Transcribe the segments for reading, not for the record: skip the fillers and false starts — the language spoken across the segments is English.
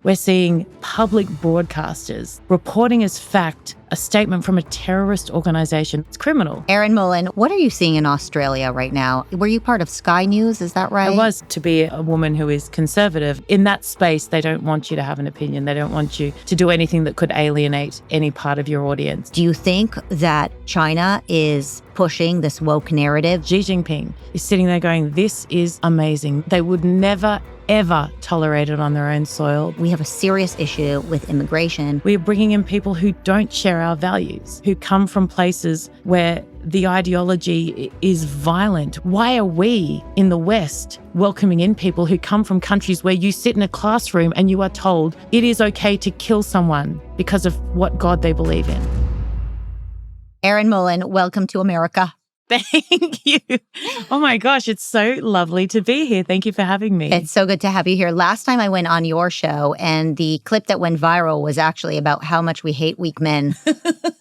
We're seeing public broadcasters reporting as fact a statement from a terrorist organization. It's criminal. Erin Molan, what are you seeing in Australia right now? Were you part of Sky News? Is that right? I was. To be a woman who is conservative, in that space, they don't want you to have an opinion. They don't want you to do anything that could alienate any part of your audience. Do you think that China is pushing this woke narrative? Xi Jinping is sitting there going, this is amazing. They would never, ever tolerate it on their own soil. We have a serious issue with immigration. We are bringing in people who don't share our values, who come from places where the ideology is violent. Why are we in the West welcoming in people who come from countries where you sit in a classroom and you are told it is okay to kill someone because of what God they believe in? Erin Molan, welcome to America. Thank you. Oh my gosh, it's so lovely to be here. Thank you for having me. It's so good to have you here. Last time I went on your show, and the clip that went viral was actually about how much we hate weak men.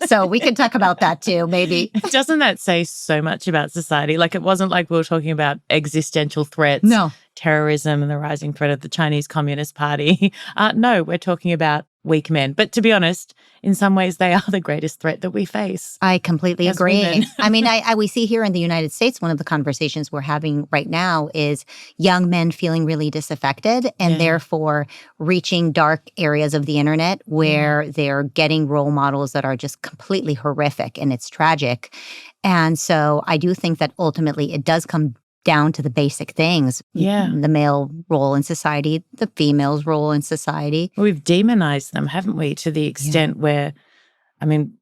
So we could talk about that too, maybe. Doesn't that say so much about society? Like, it wasn't like we were talking about existential threats, no, terrorism and the rising threat of the Chinese Communist Party. No, we're talking about weak men. But to be honest, in some ways, they are the greatest threat that we face. I completely agree. Women. I mean, we see here in the United States, one of the conversations we're having right now is young men feeling really disaffected and therefore reaching dark areas of the internet where they're getting role models that are just completely horrific, and it's tragic. And so I do think that ultimately it does come down to the basic things. Yeah. The male role in society, the female's role in society. We've demonized them, haven't we, to the extent where, I mean,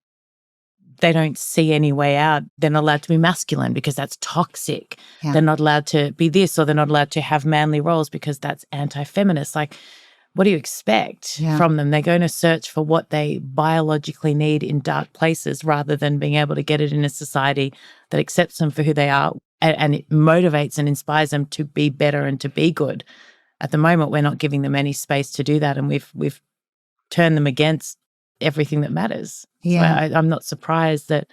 they don't see any way out. They're not allowed to be masculine because that's toxic. Yeah. They're not allowed to be this, or they're not allowed to have manly roles because that's anti-feminist. Like, what do you expect from them? They're going to search for what they biologically need in dark places rather than being able to get it in a society that accepts them for who they are. And it motivates and inspires them to be better and to be good. At the moment, we're not giving them any space to do that, and we've turned them against everything that matters. Yeah. So I'm not surprised that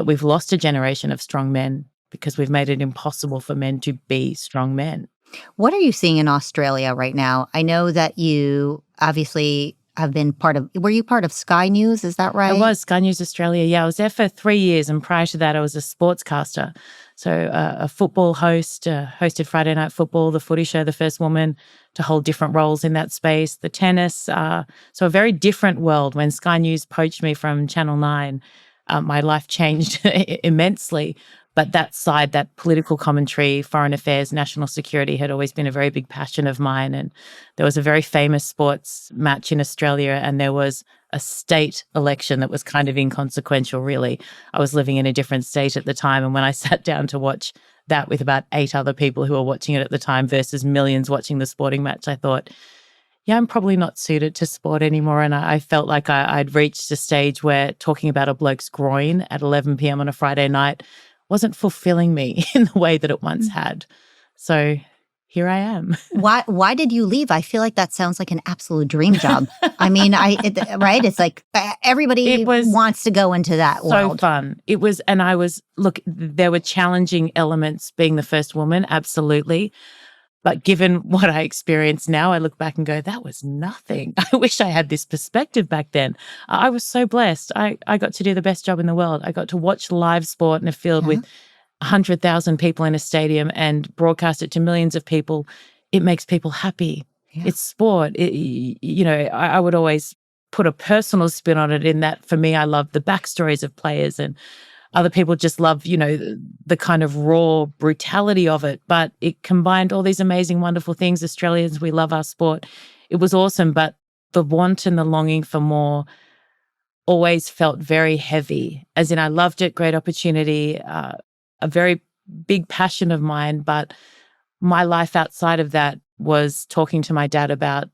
we've lost a generation of strong men because we've made it impossible for men to be strong men. What are you seeing in Australia right now? I know that you obviously have been were you part of Sky News? Is that right? I was, Sky News Australia. Yeah, I was there for 3 years, and prior to that, I was a sportscaster. So a football host, hosted Friday Night Football, the footy show, the first woman to hold different roles in that space, the tennis. So a very different world. When Sky News poached me from Channel 9, my life changed immensely. But that side, that political commentary, foreign affairs, national security had always been a very big passion of mine. And there was a very famous sports match in Australia, and there was a state election that was kind of inconsequential, really. I was living in a different state at the time. And when I sat down to watch that with about 8 other people who were watching it at the time versus millions watching the sporting match, I thought, yeah, I'm probably not suited to sport anymore. And I felt like I'd reached a stage where talking about a bloke's groin at 11 p.m. on a Friday night wasn't fulfilling me in the way that it once had. So here I am. Why did you leave? I feel like that sounds like an absolute dream job. I mean, right? It's like everybody wants to go into that world. So fun. It was, and look, there were challenging elements being the first woman, absolutely. But given what I experience now, I look back and go, that was nothing. I wish I had this perspective back then. I was so blessed. I got to do the best job in the world. I got to watch live sport in a field with 100,000 people in a stadium and broadcast it to millions of people. It makes people happy. Yeah. It's sport. I would always put a personal spin on it in that, for me, I love the backstories of players, and other people just love, the kind of raw brutality of it. But it combined all these amazing, wonderful things. Australians, we love our sport. It was awesome. But the want and the longing for more always felt very heavy. As in, I loved it, great opportunity, a very big passion of mine. But my life outside of that was talking to my dad about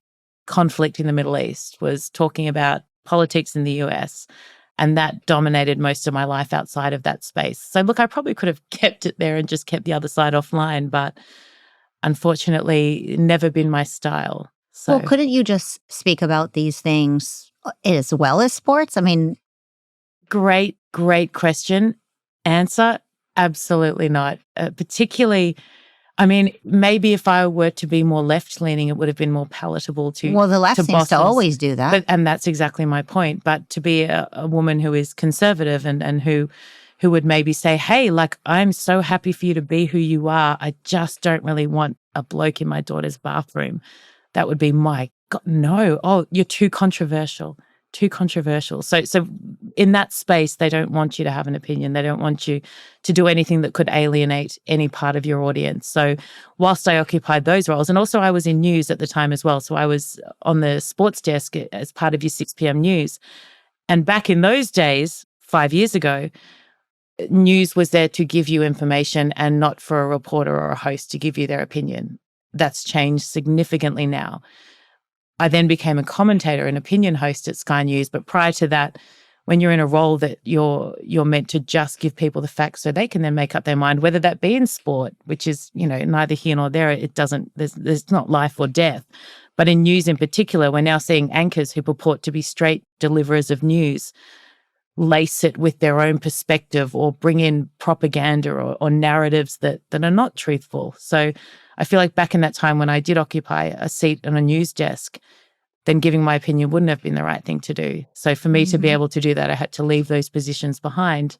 conflict in the Middle East, was talking about politics in the US. And that dominated most of my life outside of that space. So look, I probably could have kept it there and just kept the other side offline, but unfortunately, never been my style. So. Well, couldn't you just speak about these things as well as sports? I mean, great question. Answer, absolutely not. Particularly, I mean, maybe if I were to be more left-leaning, it would have been more palatable to Well, the left to seems to bosses. always do that. And that's exactly my point. But to be a woman who is conservative and who would maybe say, hey, like, I'm so happy for you to be who you are. I just don't really want a bloke in my daughter's bathroom. That would be my God, no. Oh, you're too controversial. Too controversial. So in that space, they don't want you to have an opinion. They don't want you to do anything that could alienate any part of your audience. So whilst I occupied those roles, and also I was in news at the time as well. So I was on the sports desk as part of your 6 p.m. news. And back in those days, 5 years ago, news was there to give you information and not for a reporter or a host to give you their opinion. That's changed significantly now. I then became a commentator and opinion host at Sky News. But prior to that, when you're in a role that you're meant to just give people the facts so they can then make up their mind, whether that be in sport, which is, neither here nor there, there's not life or death. But in news in particular, we're now seeing anchors who purport to be straight deliverers of news lace it with their own perspective or bring in propaganda or narratives that are not truthful. So I feel like back in that time when I did occupy a seat on a news desk, then giving my opinion wouldn't have been the right thing to do. So for me to be able to do that, I had to leave those positions behind.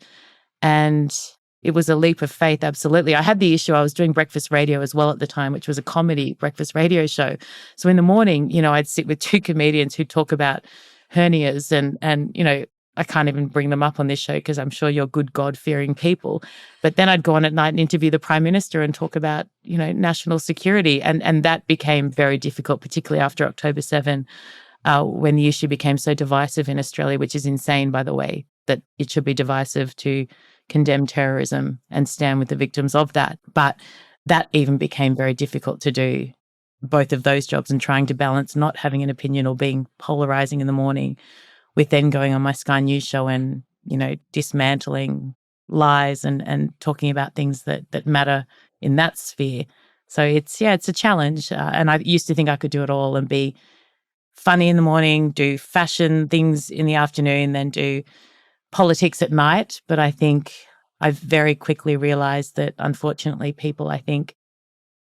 And it was a leap of faith, absolutely. I had the issue, I was doing breakfast radio as well at the time, which was a comedy breakfast radio show. So in the morning, I'd sit with two comedians who talk about hernias and I can't even bring them up on this show because I'm sure you're good God-fearing people. But then I'd go on at night and interview the Prime Minister and talk about, national security. And that became very difficult, particularly after October 7, when the issue became so divisive in Australia, which is insane, by the way, that it should be divisive to condemn terrorism and stand with the victims of that. But that even became very difficult to do, both of those jobs, and trying to balance not having an opinion or being polarizing in the morning with then going on my Sky News show and, dismantling lies and talking about things that matter in that sphere. So it's a challenge. And I used to think I could do it all and be funny in the morning, do fashion things in the afternoon, then do politics at night. But I think I've very quickly realized that, unfortunately, people, I think,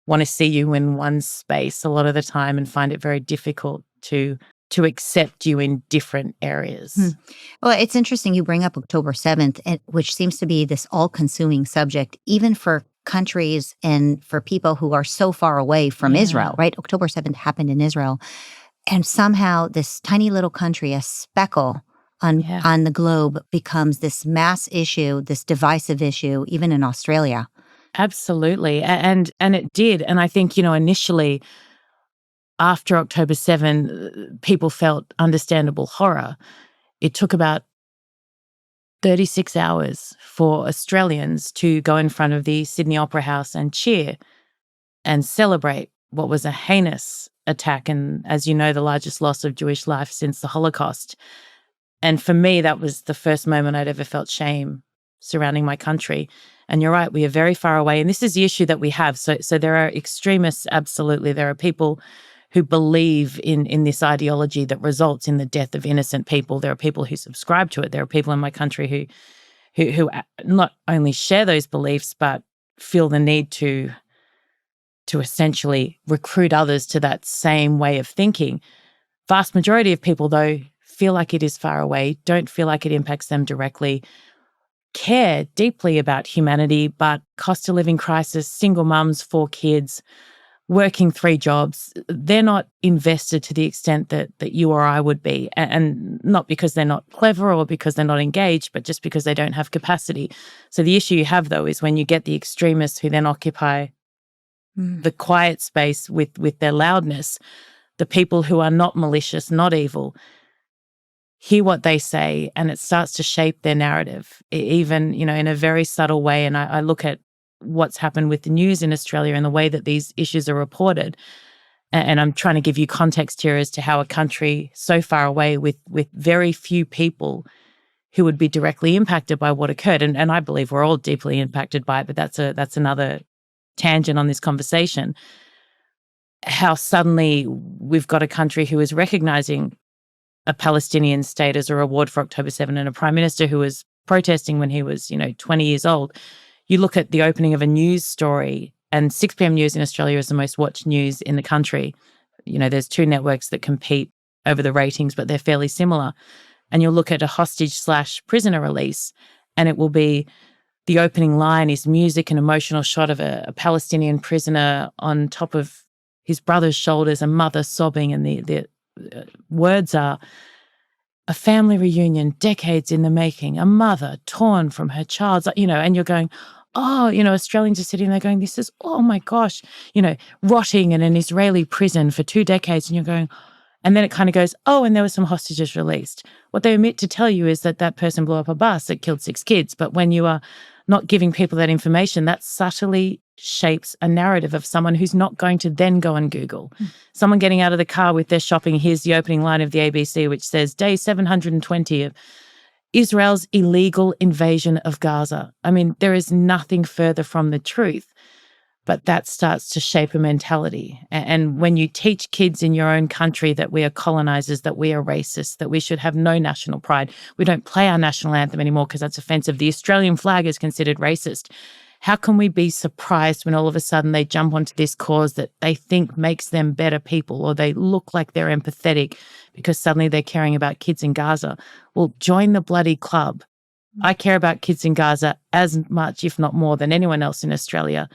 want to see you in one space a lot of the time and find it very difficult to accept you in different areas. Well, it's interesting you bring up October 7th, which seems to be this all-consuming subject, even for countries and for people who are so far away from Israel, right? October 7th happened in Israel. And somehow this tiny little country, a speckle on the globe, becomes this mass issue, this divisive issue, even in Australia. Absolutely. And it did. And I think, initially, after October 7, people felt understandable horror. It took about 36 hours for Australians to go in front of the Sydney Opera House and cheer and celebrate what was a heinous attack and, as you know, the largest loss of Jewish life since the Holocaust. And for me, that was the first moment I'd ever felt shame surrounding my country. And you're right, we are very far away. And this is the issue that we have. So there are extremists, absolutely. There are people who believe in this ideology that results in the death of innocent people. There are people who subscribe to it. There are people in my country who not only share those beliefs, but feel the need to essentially recruit others to that same way of thinking. Vast majority of people, though, feel like it is far away, don't feel like it impacts them directly, care deeply about humanity, but cost of living crisis, single mums, 4 kids, working 3 jobs, they're not invested to the extent that you or I would be. And not because they're not clever or because they're not engaged, but just because they don't have capacity. So the issue you have, though, is when you get the extremists who then occupy the quiet space with their loudness, the people who are not malicious, not evil, hear what they say and it starts to shape their narrative, even, in a very subtle way. And I look at what's happened with the news in Australia and the way that these issues are reported. And I'm trying to give you context here as to how a country so far away with very few people who would be directly impacted by what occurred. And I believe we're all deeply impacted by it, but that's another tangent on this conversation. How suddenly we've got a country who is recognizing a Palestinian state as a reward for October 7 and a prime minister who was protesting when he was, 20 years old. You look at the opening of a news story and 6 p.m. news in Australia is the most watched news in the country. There's 2 networks that compete over the ratings, but they're fairly similar. And you'll look at a hostage/prisoner release, and it will be the opening line is music, an emotional shot of a Palestinian prisoner on top of his brother's shoulders, a mother sobbing, and the words are a family reunion, decades in the making, a mother torn from her child, and you're going, oh, Australians are sitting there going, this is, oh my gosh, rotting in an Israeli prison for 2 decades. And you're going, and then it kind of goes, oh, and there were some hostages released. What they omit to tell you is that person blew up a bus that killed 6 kids. But when you are not giving people that information, that subtly shapes a narrative of someone who's not going to then go and Google. Someone getting out of the car with their shopping, here's the opening line of the ABC, which says, day 720 of Israel's illegal invasion of Gaza. I mean, there is nothing further from the truth, but that starts to shape a mentality. And when you teach kids in your own country that we are colonizers, that we are racist, that we should have no national pride, we don't play our national anthem anymore because that's offensive, the Australian flag is considered racist. How can we be surprised when all of a sudden they jump onto this cause that they think makes them better people, or they look like they're empathetic because suddenly they're caring about kids in Gaza? Well, join the bloody club. I care about kids in Gaza as much, if not more, than anyone else in Australia.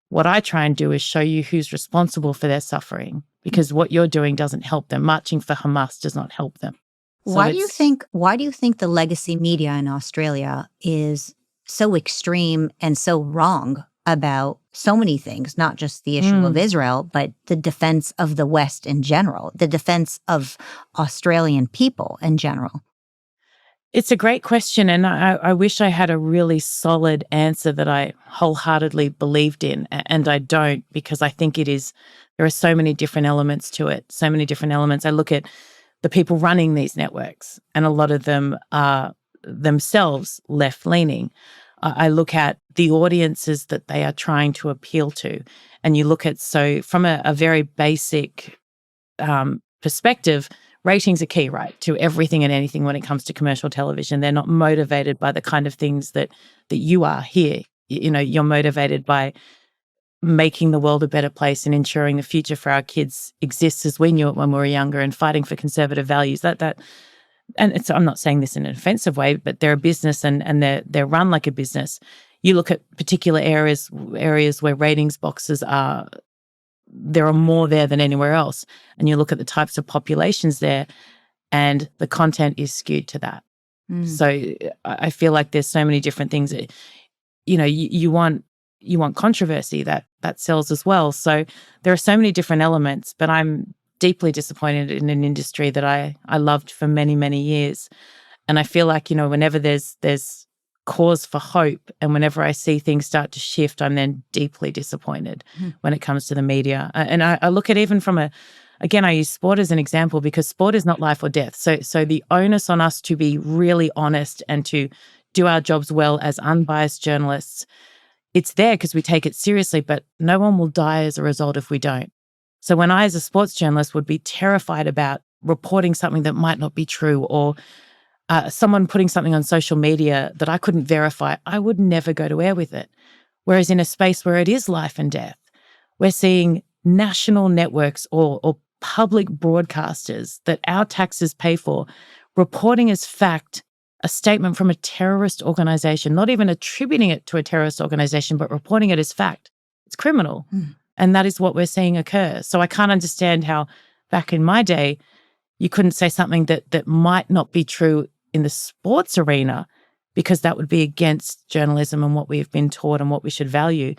What I try and do is show you who's responsible for their suffering, because what you're doing doesn't help them. Marching for Hamas does not help them. Why do you think the legacy media in Australia is so extreme and so wrong about so many things, not just the issue of Israel, but the defense of the West in general, the defense of Australian people in general? It's a great question, and I wish I had a really solid answer that I wholeheartedly believed in, and I don't, because I think there are so many different elements to it, so many different elements. I look at the people running these networks, and a lot of them are themselves left-leaning. I look at the audiences that they are trying to appeal to, and you look at, so from a very basic perspective, ratings are key, right, to everything and anything when it comes to commercial television. They're not motivated by the kind of things that you are here. You're motivated by making the world a better place and ensuring the future for our kids exists as we knew it when we were younger, and fighting for conservative values. And I'm not saying this in an offensive way, but they're a business and they're run like a business. You look at particular areas where ratings boxes there are more there than anywhere else. And you look at the types of populations there, and the content is skewed to that. So I feel like there's so many different things. You want controversy that sells as well. So there are so many different elements, but I'm deeply disappointed in an industry that I loved for many, many years. And I feel like, whenever there's cause for hope, and whenever I see things start to shift, I'm then deeply disappointed when it comes to the media. And I look at, even from again, I use sport as an example, because sport is not life or death. So the onus on us to be really honest and to do our jobs well as unbiased journalists, it's there because we take it seriously, but no one will die as a result if we don't. So when I, as a sports journalist, would be terrified about reporting something that might not be true, or someone putting something on social media that I couldn't verify, I would never go to air with it. Whereas in a space where it is life and death, we're seeing national networks or public broadcasters that our taxes pay for reporting as fact a statement from a terrorist organization, not even attributing it to a terrorist organization, but reporting it as fact. It's criminal. And that is what we're seeing occur. So I can't understand how back in my day, you couldn't say something that might not be true in the sports arena, because that would be against journalism and what we've been taught and what we should value.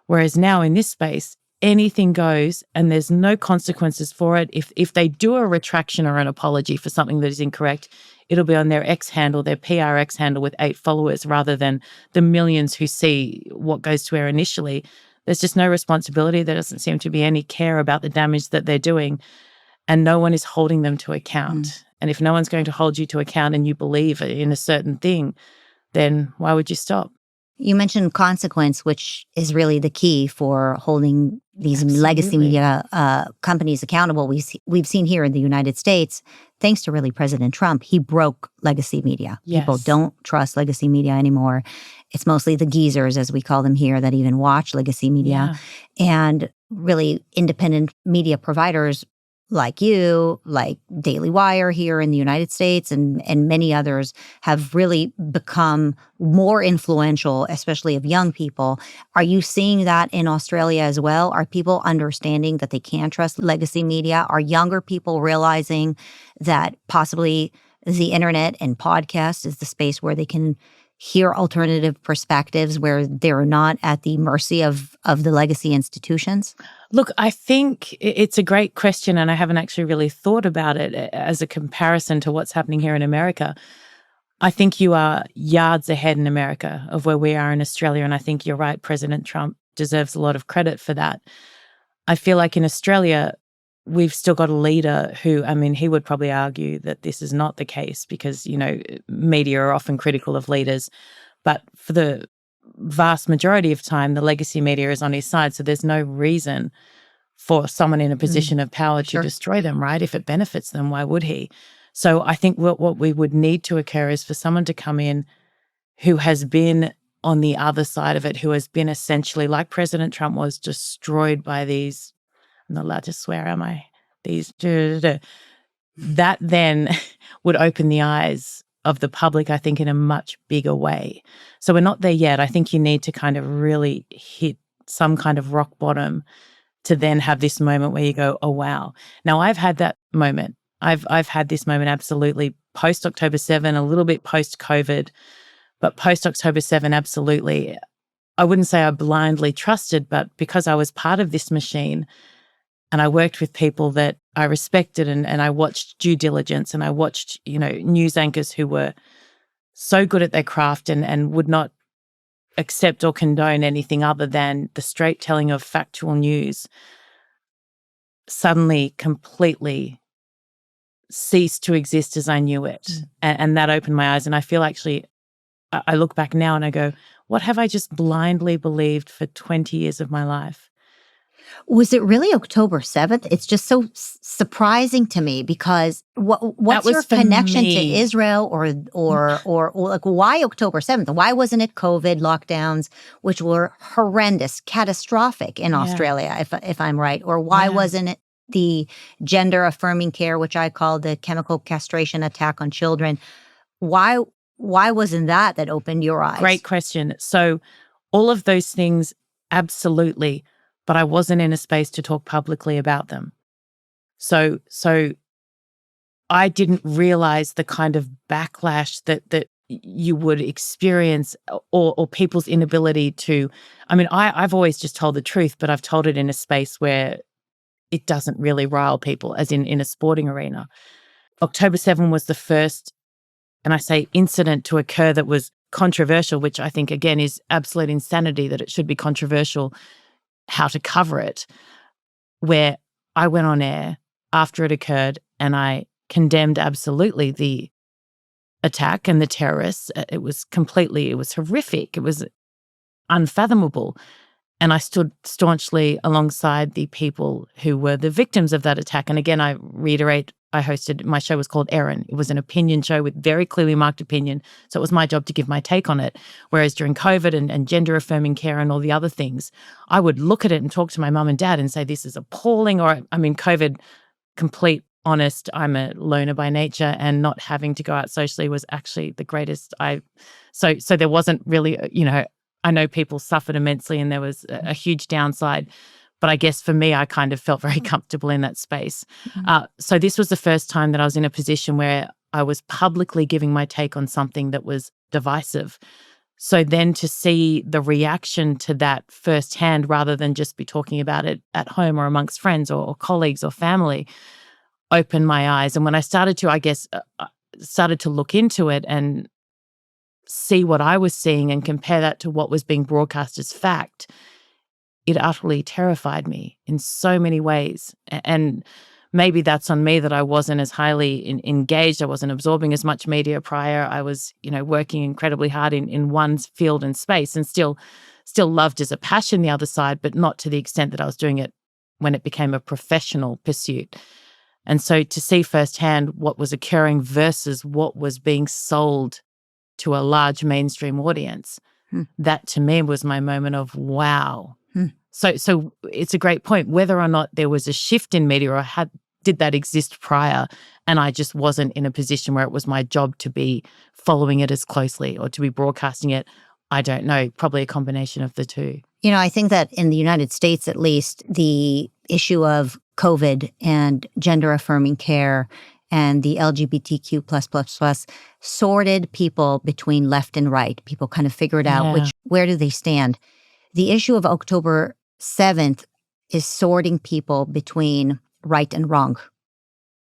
Whereas now in this space, anything goes and there's no consequences for it. If they do a retraction or an apology for something that is incorrect, it'll be on their X handle, their PRX handle with 8 followers, rather than the millions who see what goes to air initially. There's just no responsibility. There doesn't seem to be any care about the damage that they're doing, and no one is holding them to account. And if no one's going to hold you to account and you believe in a certain thing, then why would you stop? You mentioned consequence, which is really the key for holding these legacy media companies accountable. We've seen here in the United States thanks to really President Trump, he broke legacy media. Yes. People don't trust legacy media anymore. It's mostly the geezers, as we call them here, that even watch legacy media. And really independent media providers like you, like Daily Wire here in the United States, and many others have really become more influential, especially of young people. Are you seeing that in Australia as well? Are people understanding that they can't trust legacy media? Are younger people realizing that possibly the internet and podcast is the space where they can hear alternative perspectives, where they're not at the mercy of the legacy institutions? Look, I think it's a great question, and I haven't actually really thought about it as a comparison to what's happening here in America. I think you are yards ahead in America of where we are in Australia, and I think you're right, President Trump deserves a lot of credit for that. I feel like in Australia, we've still got a leader who, I mean, he would probably argue that this is not the case because, you know, media are often critical of leaders. But for the vast majority of time, the legacy media is on his side. So there's no reason for someone in a position of power to destroy them, right? If it benefits them, why would he? So I think what we would need to occur is for someone to come in who has been on the other side of it, who has been essentially, like President Trump was, destroyed by these, I'm not allowed to swear, am I? These, that then would open the eyes of the public, I think, in a much bigger way. So we're not there yet. I think you need to kind of really hit some kind of rock bottom to then have this moment where you go, oh, wow. Now, I've had that moment. I've had this moment absolutely post-October 7, a little bit post-COVID, but post-October 7, absolutely. I wouldn't say I blindly trusted, but because I was part of this machine and I worked with people that I respected and I watched due diligence and I watched, you know, news anchors who were so good at their craft and would not accept or condone anything other than the straight telling of factual news, suddenly completely ceased to exist as I knew it. And that opened my eyes. And I feel actually, I look back now and I go, what have I just blindly believed for 20 years of my life? Was it really October 7th? It's just so surprising to me because what's your connection to Israel or like why October 7th? Why wasn't it COVID lockdowns, which were horrendous, catastrophic in Australia, if I'm right? Or why wasn't it the gender affirming care, which I call the chemical castration attack on children? Why wasn't that opened your eyes? Great question. So all of those things, absolutely. But I wasn't in a space to talk publicly about them. So I didn't realize the kind of backlash that you would experience or people's inability to, I mean, I've always just told the truth, but I've told it in a space where it doesn't really rile people, as in a sporting arena. October 7 was the first, and I say incident to occur that was controversial, which I think, again, is absolute insanity that it should be controversial how to cover it, where I went on air after it occurred and I condemned absolutely the attack and the terrorists. It was horrific. It was unfathomable. And I stood staunchly alongside the people who were the victims of that attack. And again, I reiterate, my show was called Erin. It was an opinion show with very clearly marked opinion. So it was my job to give my take on it. Whereas during COVID and gender affirming care and all the other things, I would look at it and talk to my mum and dad and say, this is appalling. Or, I mean, COVID, complete honest, I'm a loner by nature and not having to go out socially was actually the greatest. So there wasn't really, you know, I know people suffered immensely and there was a huge downside. But I guess for me, I kind of felt very comfortable in that space. So this was the first time that I was in a position where I was publicly giving my take on something that was divisive. So then to see the reaction to that firsthand rather than just be talking about it at home or amongst friends or colleagues or family opened my eyes. And when I started to, I guess, started to look into it and see what I was seeing and compare that to what was being broadcast as fact, it utterly terrified me in so many ways. And maybe that's on me that I wasn't as highly engaged. I wasn't absorbing as much media prior. I was, you know, working incredibly hard in one field and space and still loved as a passion the other side, but not to the extent that I was doing it when it became a professional pursuit. And so to see firsthand what was occurring versus what was being sold to a large mainstream audience, that to me was my moment of wow. So it's a great point. Whether or not there was a shift in media or did that exist prior, and I just wasn't in a position where it was my job to be following it as closely or to be broadcasting it, I don't know. Probably a combination of the two. You know, I think that in the United States, at least, the issue of COVID and gender-affirming care and the LGBTQ+++ sorted people between left and right. People kind of figured out where do they stand. The issue of October 7th is sorting people between right and wrong.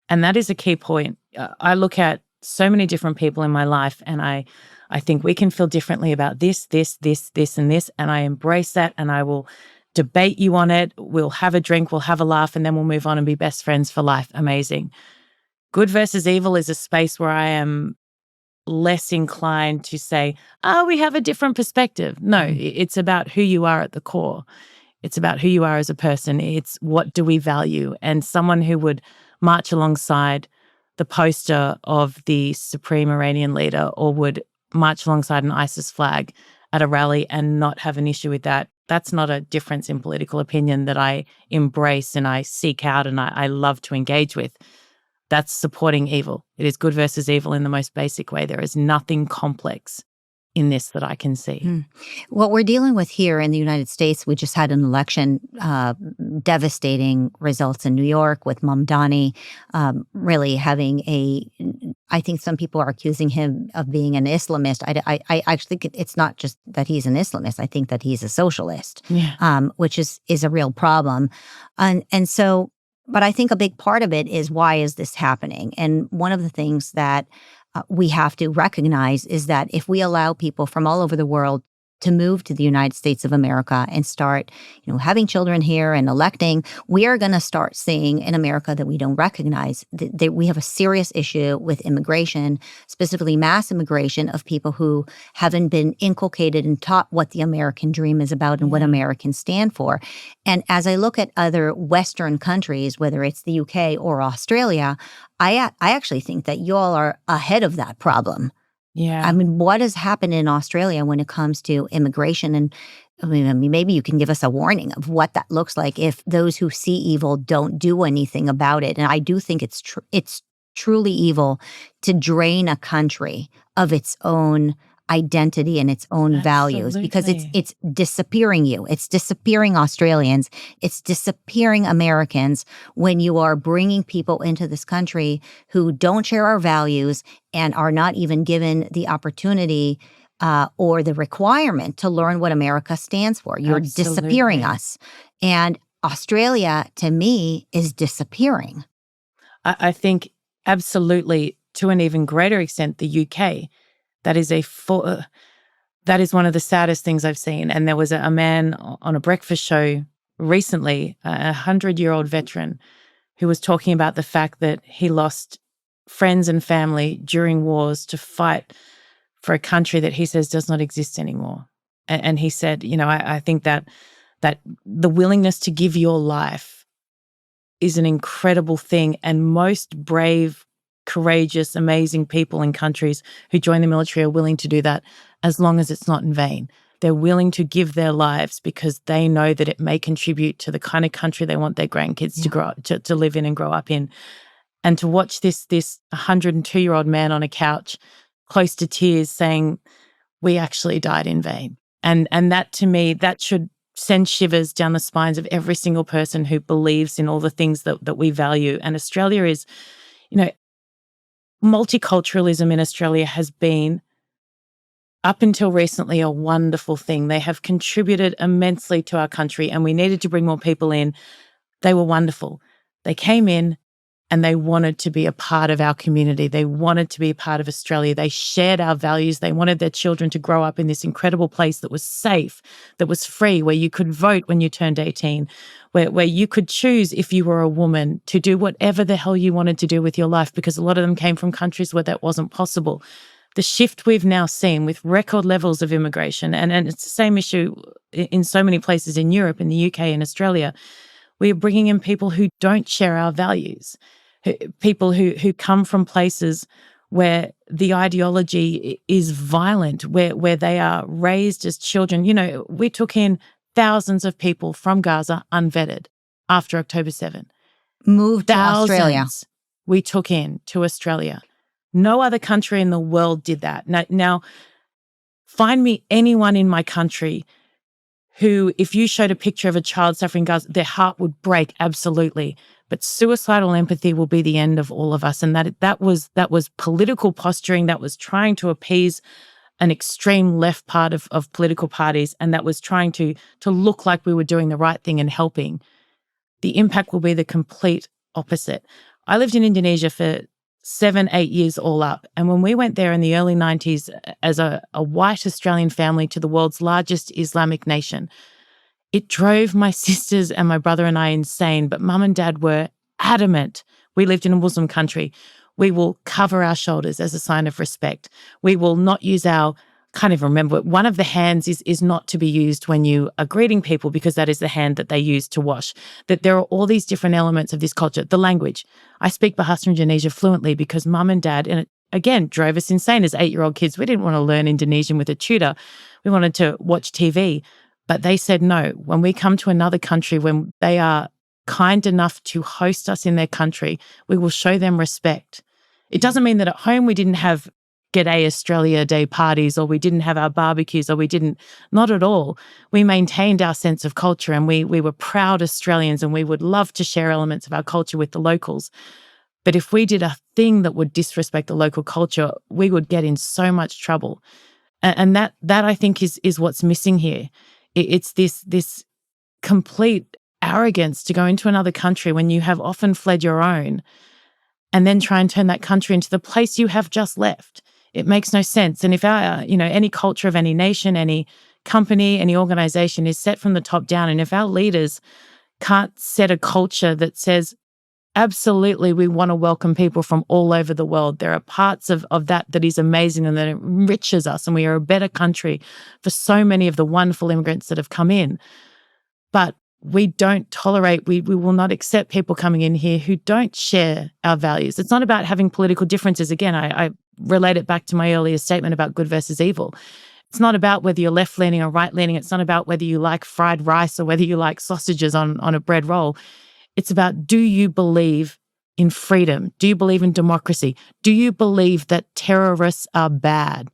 And that is a key point. I look at so many different people in my life, and I think we can feel differently about this, and this, and I embrace that, and I will debate you on it. We'll have a drink, we'll have a laugh, and then we'll move on and be best friends for life. Amazing. Good versus evil is a space where I am less inclined to say, we have a different perspective. No, it's about who you are at the core. It's about who you are as a person. It's what do we value? And someone who would march alongside the poster of the supreme Iranian leader or would march alongside an ISIS flag at a rally and not have an issue with that, that's not a difference in political opinion that I embrace and I seek out and I love to engage with. That's supporting evil. It is good versus evil in the most basic way. There is nothing complex in this that I can see. What we're dealing with here in the United States, we just had an election, devastating results in New York with Mamdani really having I think some people are accusing him of being an Islamist. I actually think it's not just that he's an Islamist. I think that he's a socialist, which is a real problem. And so, but I think a big part of it is why is this happening? And one of the things that we have to recognize is that if we allow people from all over the world to move to the United States of America and start, having children here and electing, we are going to start seeing in America that we don't recognize that we have a serious issue with immigration, specifically mass immigration of people who haven't been inculcated and taught what the American dream is about and what Americans stand for. And as I look at other Western countries, whether it's the UK or Australia, I actually think that you all are ahead of that problem. Yeah. I mean, what has happened in Australia when it comes to immigration? And I mean, maybe you can give us a warning of what that looks like if those who see evil don't do anything about it. And I do think it's truly evil to drain a country of its own identity and its own values, because it's disappearing you. It's disappearing Australians. It's disappearing Americans when you are bringing people into this country who don't share our values and are not even given the opportunity or the requirement to learn what America stands for. You're disappearing us. And Australia, to me, is disappearing. I think absolutely, to an even greater extent, the UK. That is one of the saddest things I've seen. And there was a man on a breakfast show recently, a 100-year-old veteran, who was talking about the fact that he lost friends and family during wars to fight for a country that he says does not exist anymore. And he said, I think that the willingness to give your life is an incredible thing. And most brave, courageous, amazing people in countries who join the military are willing to do that as long as it's not in vain. They're willing to give their lives because they know that it may contribute to the kind of country they want their grandkids to grow to live in and grow up in. And to watch this 102-year-old man on a couch close to tears saying, we actually died in vain. And that, to me, that should send shivers down the spines of every single person who believes in all the things that we value. And Australia is, multiculturalism in Australia has been, up until recently, a wonderful thing. They have contributed immensely to our country, and we needed to bring more people in. They were wonderful. They came in and they wanted to be a part of our community. They wanted to be a part of Australia. They shared our values. They wanted their children to grow up in this incredible place that was safe, that was free, where you could vote when you turned 18, where you could choose, if you were a woman, to do whatever the hell you wanted to do with your life, because a lot of them came from countries where that wasn't possible. The shift we've now seen with record levels of immigration, and it's the same issue in so many places in Europe, in the UK and Australia, we are bringing in people who don't share our values. people who come from places where the ideology is violent, where they are raised as children. You know, we took in thousands of people from Gaza unvetted after October 7. Moved to Australia. We took in to Australia. No other country in the world did that. Now, find me anyone in my country who, if you showed a picture of a child suffering Gaza, their heart would break, absolutely. But suicidal empathy will be the end of all of us. And that was political posturing, that was trying to appease an extreme left part of political parties, and that was trying to look like we were doing the right thing and helping. The impact will be the complete opposite. I lived in Indonesia for 7-8 years all up. And when we went there in the early 90s as a white Australian family to the world's largest Islamic nation, it drove my sisters and my brother and I insane. But mum and dad were adamant. We lived in a Muslim country. We will cover our shoulders as a sign of respect. We will not use can't even remember, one of the hands is not to be used when you are greeting people, because that is the hand that they use to wash. That there are all these different elements of this culture. The language. I speak Bahasa Indonesia fluently because mum and dad, and it again drove us insane as 8-year-old kids. We didn't want to learn Indonesian with a tutor. We wanted to watch TV. But they said no. When we come to another country, when they are kind enough to host us in their country, we will show them respect. It doesn't mean that at home we didn't have G'day Australia Day parties, or we didn't have our barbecues, or we didn't, not at all. We maintained our sense of culture, and we were proud Australians, and we would love to share elements of our culture with the locals. But if we did a thing that would disrespect the local culture, we would get in so much trouble. And that I think is what's missing here. It's this complete arrogance to go into another country when you have often fled your own, and then try and turn that country into the place you have just left. It makes no sense. And if any culture of any nation, any company, any organization is set from the top down, and if our leaders can't set a culture that says, absolutely, we want to welcome people from all over the world. There are parts of that is amazing and that enriches us, and we are a better country for so many of the wonderful immigrants that have come in. But we don't tolerate, we will not accept people coming in here who don't share our values. It's not about having political differences. Again, I relate it back to my earlier statement about good versus evil. It's not about whether you're left-leaning or right-leaning. It's not about whether you like fried rice or whether you like sausages on a bread roll. It's about, do you believe in freedom? Do you believe in democracy? Do you believe that terrorists are bad?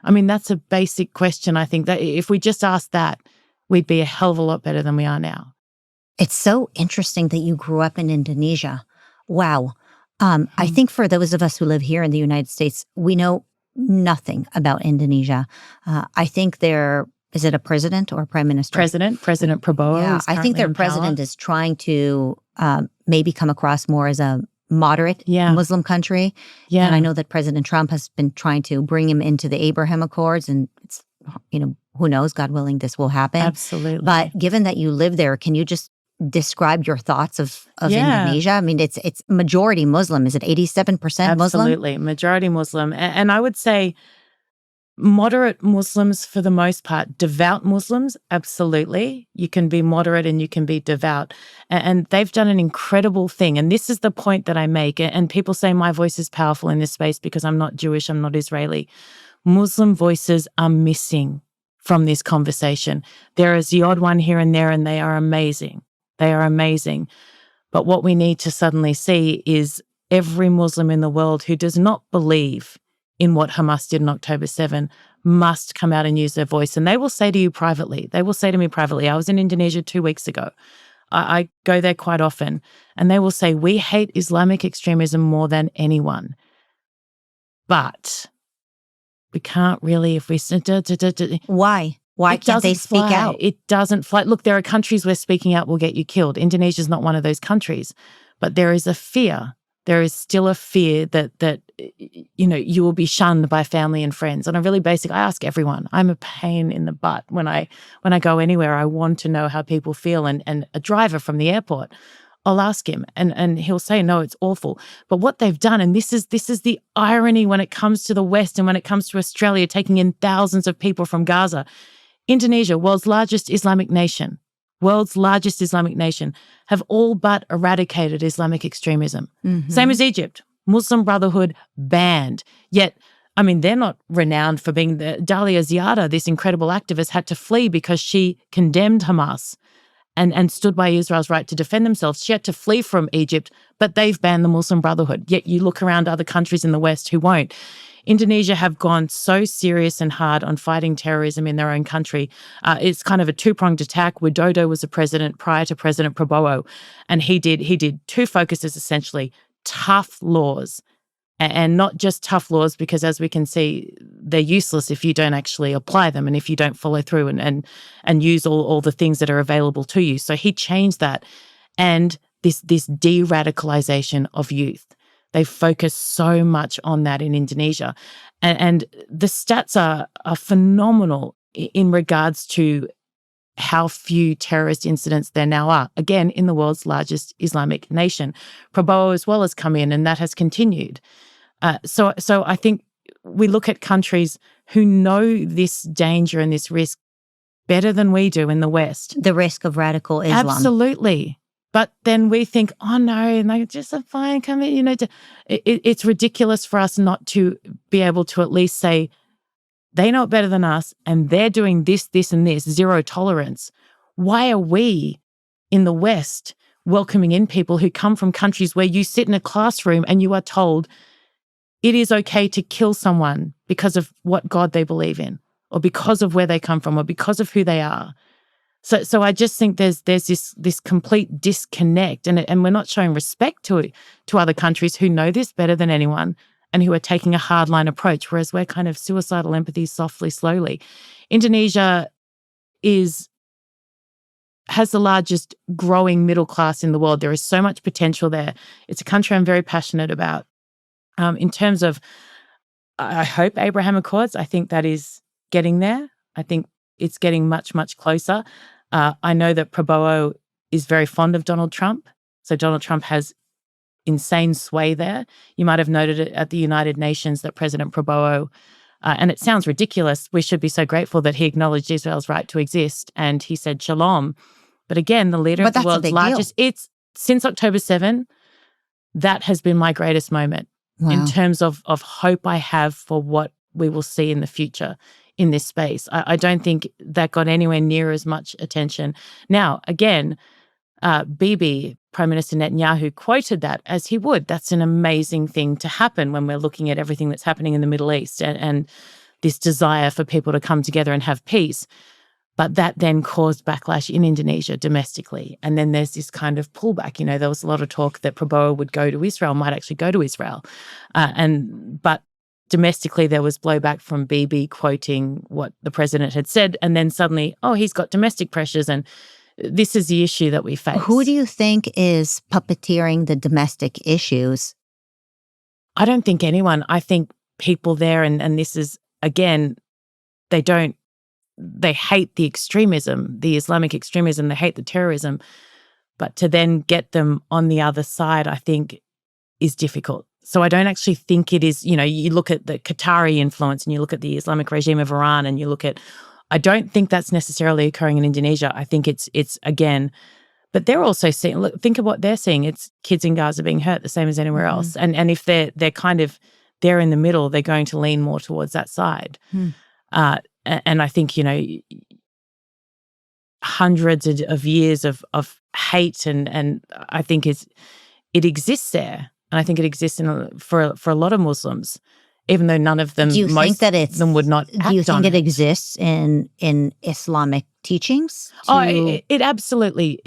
I mean, that's a basic question. I think that if we just asked that, we'd be a hell of a lot better than we are now. It's so interesting that you grew up in Indonesia. Wow. I think for those of us who live here in the United States, we know nothing about Indonesia. I think is it a president or a prime minister? President Prabowo. Yeah, I think their president is trying to maybe come across more as a moderate Muslim country. Yeah. And I know that President Trump has been trying to bring him into the Abraham Accords, and it's, who knows, God willing, this will happen. Absolutely. But given that you live there, can you just describe your thoughts of Indonesia? I mean, it's majority Muslim. Is it 87% Muslim? Absolutely, majority Muslim. And I would say moderate Muslims for the most part. Devout Muslims, absolutely. You can be moderate and you can be devout. And they've done an incredible thing. And this is the point that I make. And people say my voice is powerful in this space because I'm not Jewish, I'm not Israeli. Muslim voices are missing from this conversation. There is the odd one here and there, and they are amazing. They are amazing. But what we need to suddenly see is every Muslim in the world who does not believe in what Hamas did on October 7 must come out and use their voice. And they will say to you privately, they will say to me privately, I was in Indonesia 2 weeks ago. I go there quite often, and they will say, we hate Islamic extremism more than anyone. But we can't really, if we... Why? Why can't they speak out? It doesn't fly. Look, there are countries where speaking out will get you killed. Indonesia is not one of those countries. But there is a fear. There is still a fear that you will be shunned by family and friends. On a really basic, I ask everyone. I'm a pain in the butt when I go anywhere. I want to know how people feel. And a driver from the airport, I'll ask him, and he'll say, no, it's awful. But what they've done, and this is the irony when it comes to the West and when it comes to Australia taking in thousands of people from Gaza. Indonesia, world's largest Islamic nation, world's largest Islamic nation, have all but eradicated Islamic extremism. Same as Egypt. Muslim Brotherhood banned. Yet, I mean, they're not renowned for being Dalia Ziada, this incredible activist, had to flee because she condemned Hamas and stood by Israel's right to defend themselves. She had to flee from Egypt, but they've banned the Muslim Brotherhood. Yet you look around other countries in the West who won't. Indonesia have gone so serious and hard on fighting terrorism in their own country. It's kind of a two-pronged attack. Widodo was a president prior to President Prabowo, and he did two focuses essentially: tough laws, and not just tough laws because, as we can see, they're useless if you don't actually apply them and if you don't follow through and use all the things that are available to you. So he changed that, and this de-radicalization of youth. They focus so much on that in Indonesia. And the stats are phenomenal in regards to how few terrorist incidents there now are. Again, in the world's largest Islamic nation. Prabowo as well has come in, and that has continued. So I think we look at countries who know this danger and this risk better than we do in the West. The risk of radical Islam. Absolutely. But then we think, oh no, and they just are fine, come in, it's ridiculous for us not to be able to at least say, they know it better than us and they're doing this, this, and this, zero tolerance. Why are we in the West welcoming in people who come from countries where you sit in a classroom and you are told it is okay to kill someone because of what God they believe in, or because of where they come from, or because of who they are? So I just think there's this complete disconnect, and we're not showing respect to other countries who know this better than anyone and who are taking a hardline approach, whereas we're kind of suicidal empathy softly, slowly. Indonesia has the largest growing middle class in the world. There is so much potential there. It's a country I'm very passionate about. In terms of, I hope Abraham Accords, I think that is getting there. I think it's getting much, much closer. I know that Prabowo is very fond of Donald Trump. So Donald Trump has insane sway there. You might have noted it at the United Nations that President Prabowo, and it sounds ridiculous, we should be so grateful that he acknowledged Israel's right to exist and he said shalom. But again, the leader of the world's largest, it's since October 7, that has been my greatest moment. Wow. In terms of hope I have for what we will see in the future in this space. I don't think that got anywhere near as much attention. Now, again, Bibi, Prime Minister Netanyahu, quoted that as he would. That's an amazing thing to happen when we're looking at everything that's happening in the Middle East and this desire for people to come together and have peace. But that then caused backlash in Indonesia domestically. And then there's this kind of pullback. There was a lot of talk that Prabowo would go to Israel, might actually go to Israel. But domestically, there was blowback from Bibi quoting what the president had said. And then suddenly, he's got domestic pressures. And this is the issue that we face. Who do you think is puppeteering the domestic issues? I don't think anyone. I think people there, and this is, again, they hate the extremism, the Islamic extremism, they hate the terrorism, but to then get them on the other side, I think, is difficult. So I don't actually think it is, you look at the Qatari influence and you look at the Islamic regime of Iran and you look at, I don't think that's necessarily occurring in Indonesia. I think it's again, but they're also seeing, look, think of what they're seeing. It's kids in Gaza being hurt the same as anywhere else. And if they're they're in the middle, they're going to lean more towards that side. And I think, hundreds of years of hate and I think it exists there. And I think it exists for a lot of Muslims, even though none of them, most of them would not act on it. Do you think it exists in Islamic teachings? It absolutely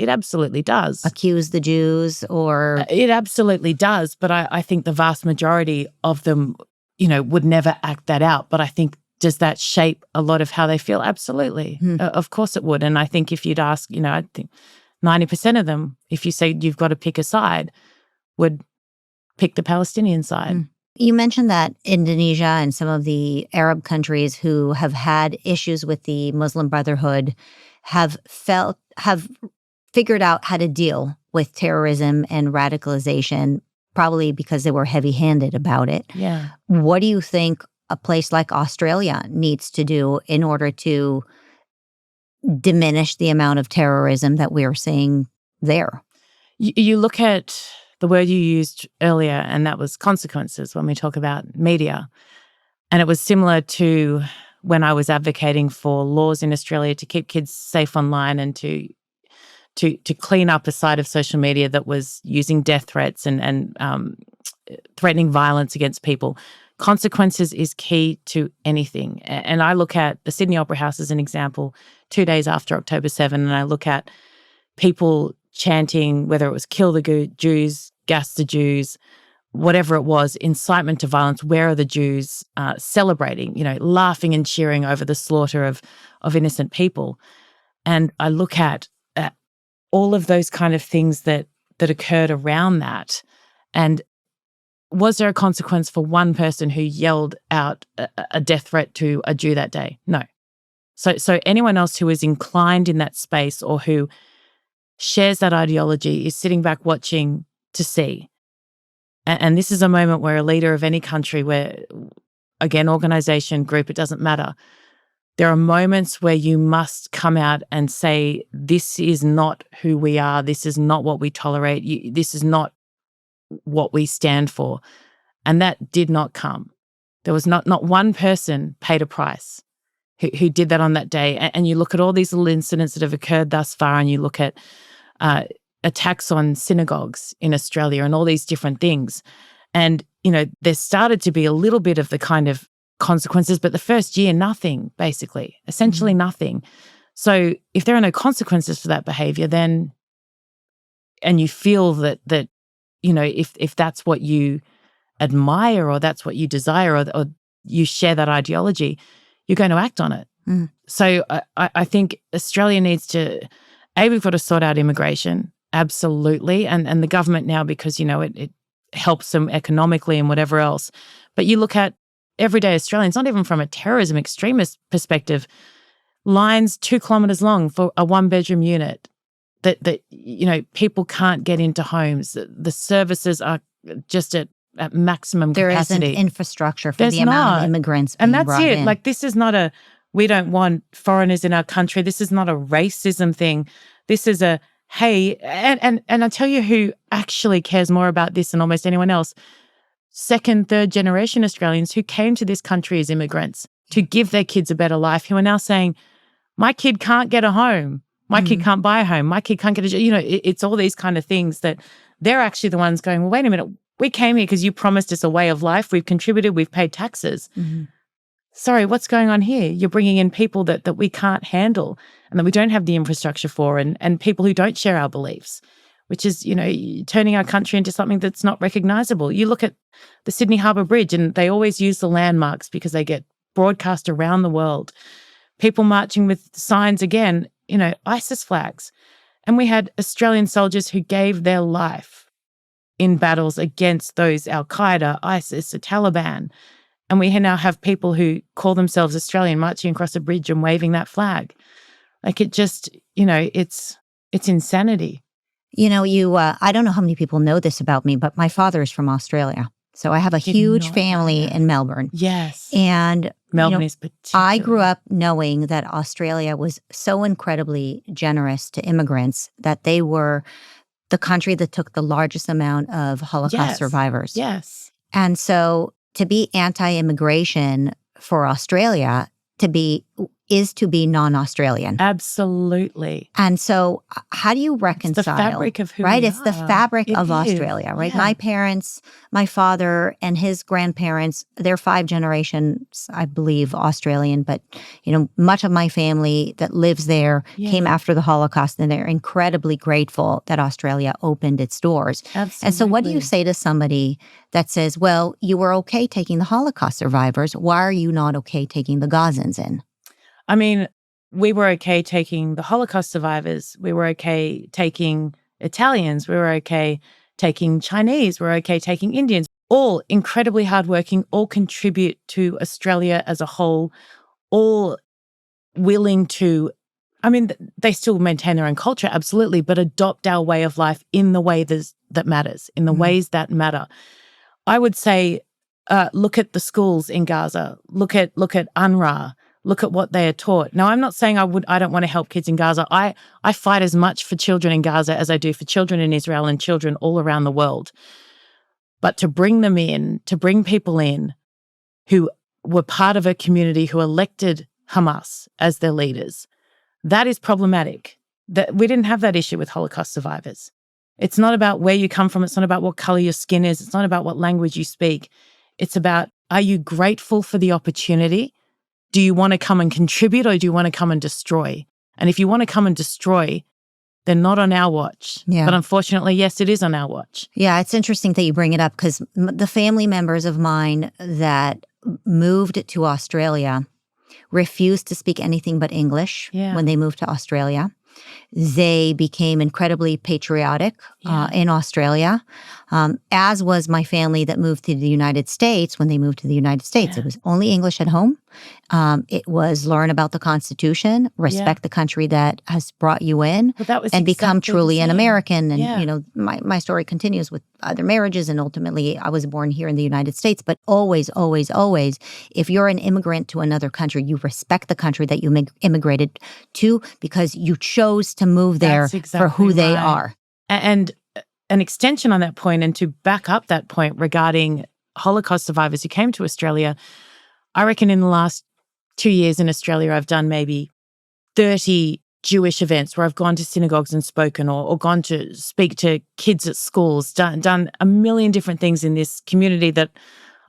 does. Accuse the Jews or... It absolutely does. But I think the vast majority of them, would never act that out. But I think, does that shape a lot of how they feel? Absolutely. Of course it would. And I think if you'd ask, I think 90% of them, if you say you've got to pick a side, would pick the Palestinian side. You mentioned that Indonesia and some of the Arab countries who have had issues with the Muslim Brotherhood have figured out how to deal with terrorism and radicalization, probably because they were heavy-handed about it. Yeah. What do you think a place like Australia needs to do in order to diminish the amount of terrorism that we're seeing there. You look at the word you used earlier, and that was consequences when we talk about media. And it was similar to when I was advocating for laws in Australia to keep kids safe online and to clean up a side of social media that was using death threats and threatening violence against people. Consequences is key to anything. And I look at the Sydney Opera House as an example, 2 days after October 7, and I look at people chanting, whether it was kill the Jews, gas the Jews, whatever it was, incitement to violence, where are the Jews, celebrating, laughing and cheering over the slaughter of innocent people. And I look at all of those kind of things that occurred around that. And was there a consequence for one person who yelled out a death threat to a Jew that day? No. So anyone else who is inclined in that space or who shares that ideology is sitting back watching to see. And this is a moment where a leader of any country, where, again, organization, group, it doesn't matter, there are moments where you must come out and say, this is not who we are, this is not what we tolerate, this is not what we stand for. And that did not come. There was not one person paid a price who did that on that day. And you look at all these little incidents that have occurred thus far, and you look at attacks on synagogues in Australia and all these different things. And, there started to be a little bit of the kind of consequences, but the first year, nothing, basically, essentially nothing. So if there are no consequences for that behavior, then, and you feel that if that's what you admire or that's what you desire or you share that ideology, you're going to act on it. So I think Australia needs to, we've got to sort out immigration, absolutely, and the government now, because, it helps them economically and whatever else. But you look at everyday Australians, not even from a terrorism extremist perspective, lines 2 kilometres long for a 1-bedroom unit that people can't get into homes. The services are just at maximum capacity. There isn't infrastructure for the amount of immigrants being brought in. And that's it. Like, this is not we don't want foreigners in our country. This is not a racism thing. This is hey, and I tell you who actually cares more about this than almost anyone else, 2nd, 3rd generation Australians who came to this country as immigrants to give their kids a better life, who are now saying, my kid can't get a home. My kid can't buy a home. My kid can't get a job. It's all these kind of things that they're actually the ones going, well, wait a minute. We came here because you promised us a way of life. We've contributed. We've paid taxes. Sorry, what's going on here? You're bringing in people that we can't handle and that we don't have the infrastructure for, and people who don't share our beliefs, which is, turning our country into something that's not recognizable. You look at the Sydney Harbour Bridge, and they always use the landmarks because they get broadcast around the world. People marching with signs, again, ISIS flags. And we had Australian soldiers who gave their life in battles against those Al-Qaeda, ISIS, the Taliban. And we now have people who call themselves Australian marching across a bridge and waving that flag. Like, it just, it's insanity. I don't know how many people know this about me, but my father is from Australia. So I have a huge family in Melbourne. Yes. And Melbourne is particular. I grew up knowing that Australia was so incredibly generous to immigrants, that they were the country that took the largest amount of Holocaust survivors. Yes. And so to be anti-immigration for Australia is to be non-Australian. Absolutely. And so how do you reconcile? It's the fabric of who right? we It's are. the fabric It of is. Australia, right? Yeah. My parents, my father and his grandparents, they're 5 generations, I believe, Australian, but much of my family that lives there came after the Holocaust, and they're incredibly grateful that Australia opened its doors. Absolutely. And so what do you say to somebody that says, well, you were okay taking the Holocaust survivors, why are you not okay taking the Gazans in? I mean, we were okay taking the Holocaust survivors. We were okay taking Italians. We were okay taking Chinese. We were okay taking Indians. All incredibly hardworking, all contribute to Australia as a whole, all willing to, they still maintain their own culture, absolutely, but adopt our way of life in the way that matters, in the ways that matter. I would say, look at the schools in Gaza. Look at UNRWA. look at what they are taught. Now, I'm not saying I don't want to help kids in Gaza. I fight as much for children in Gaza as I do for children in Israel and children all around the world. But to bring them in, to bring people in who were part of a community who elected Hamas as their leaders, that is problematic. That we didn't have that issue with Holocaust survivors. It's not about where you come from. It's not about what color your skin is. It's not about what language you speak. It's about, are you grateful for the opportunity? Do you want to come and contribute, or do you want to come and destroy? And if you want to come and destroy, they're not on our watch. Yeah. But unfortunately, yes, it is on our watch. Yeah, it's interesting that you bring it up, because the family members of mine that moved to Australia refused to speak anything but English when they moved to Australia. They became incredibly patriotic in Australia, as was my family that moved to the United States. When they moved to the United States, it was only English at home. It was learn about the Constitution, respect the country that has brought you in, and become truly an American. And, my story continues with other marriages, and ultimately I was born here in the United States. But always, always, always, if you're an immigrant to another country, you respect the country that you immigrated to, because you chose to move there for who they are. And an extension on that point, and to back up that point regarding Holocaust survivors who came to Australia, I reckon in the last 2 years in Australia, I've done maybe 30 Jewish events where I've gone to synagogues and spoken, or gone to speak to kids at schools, done a million different things in this community that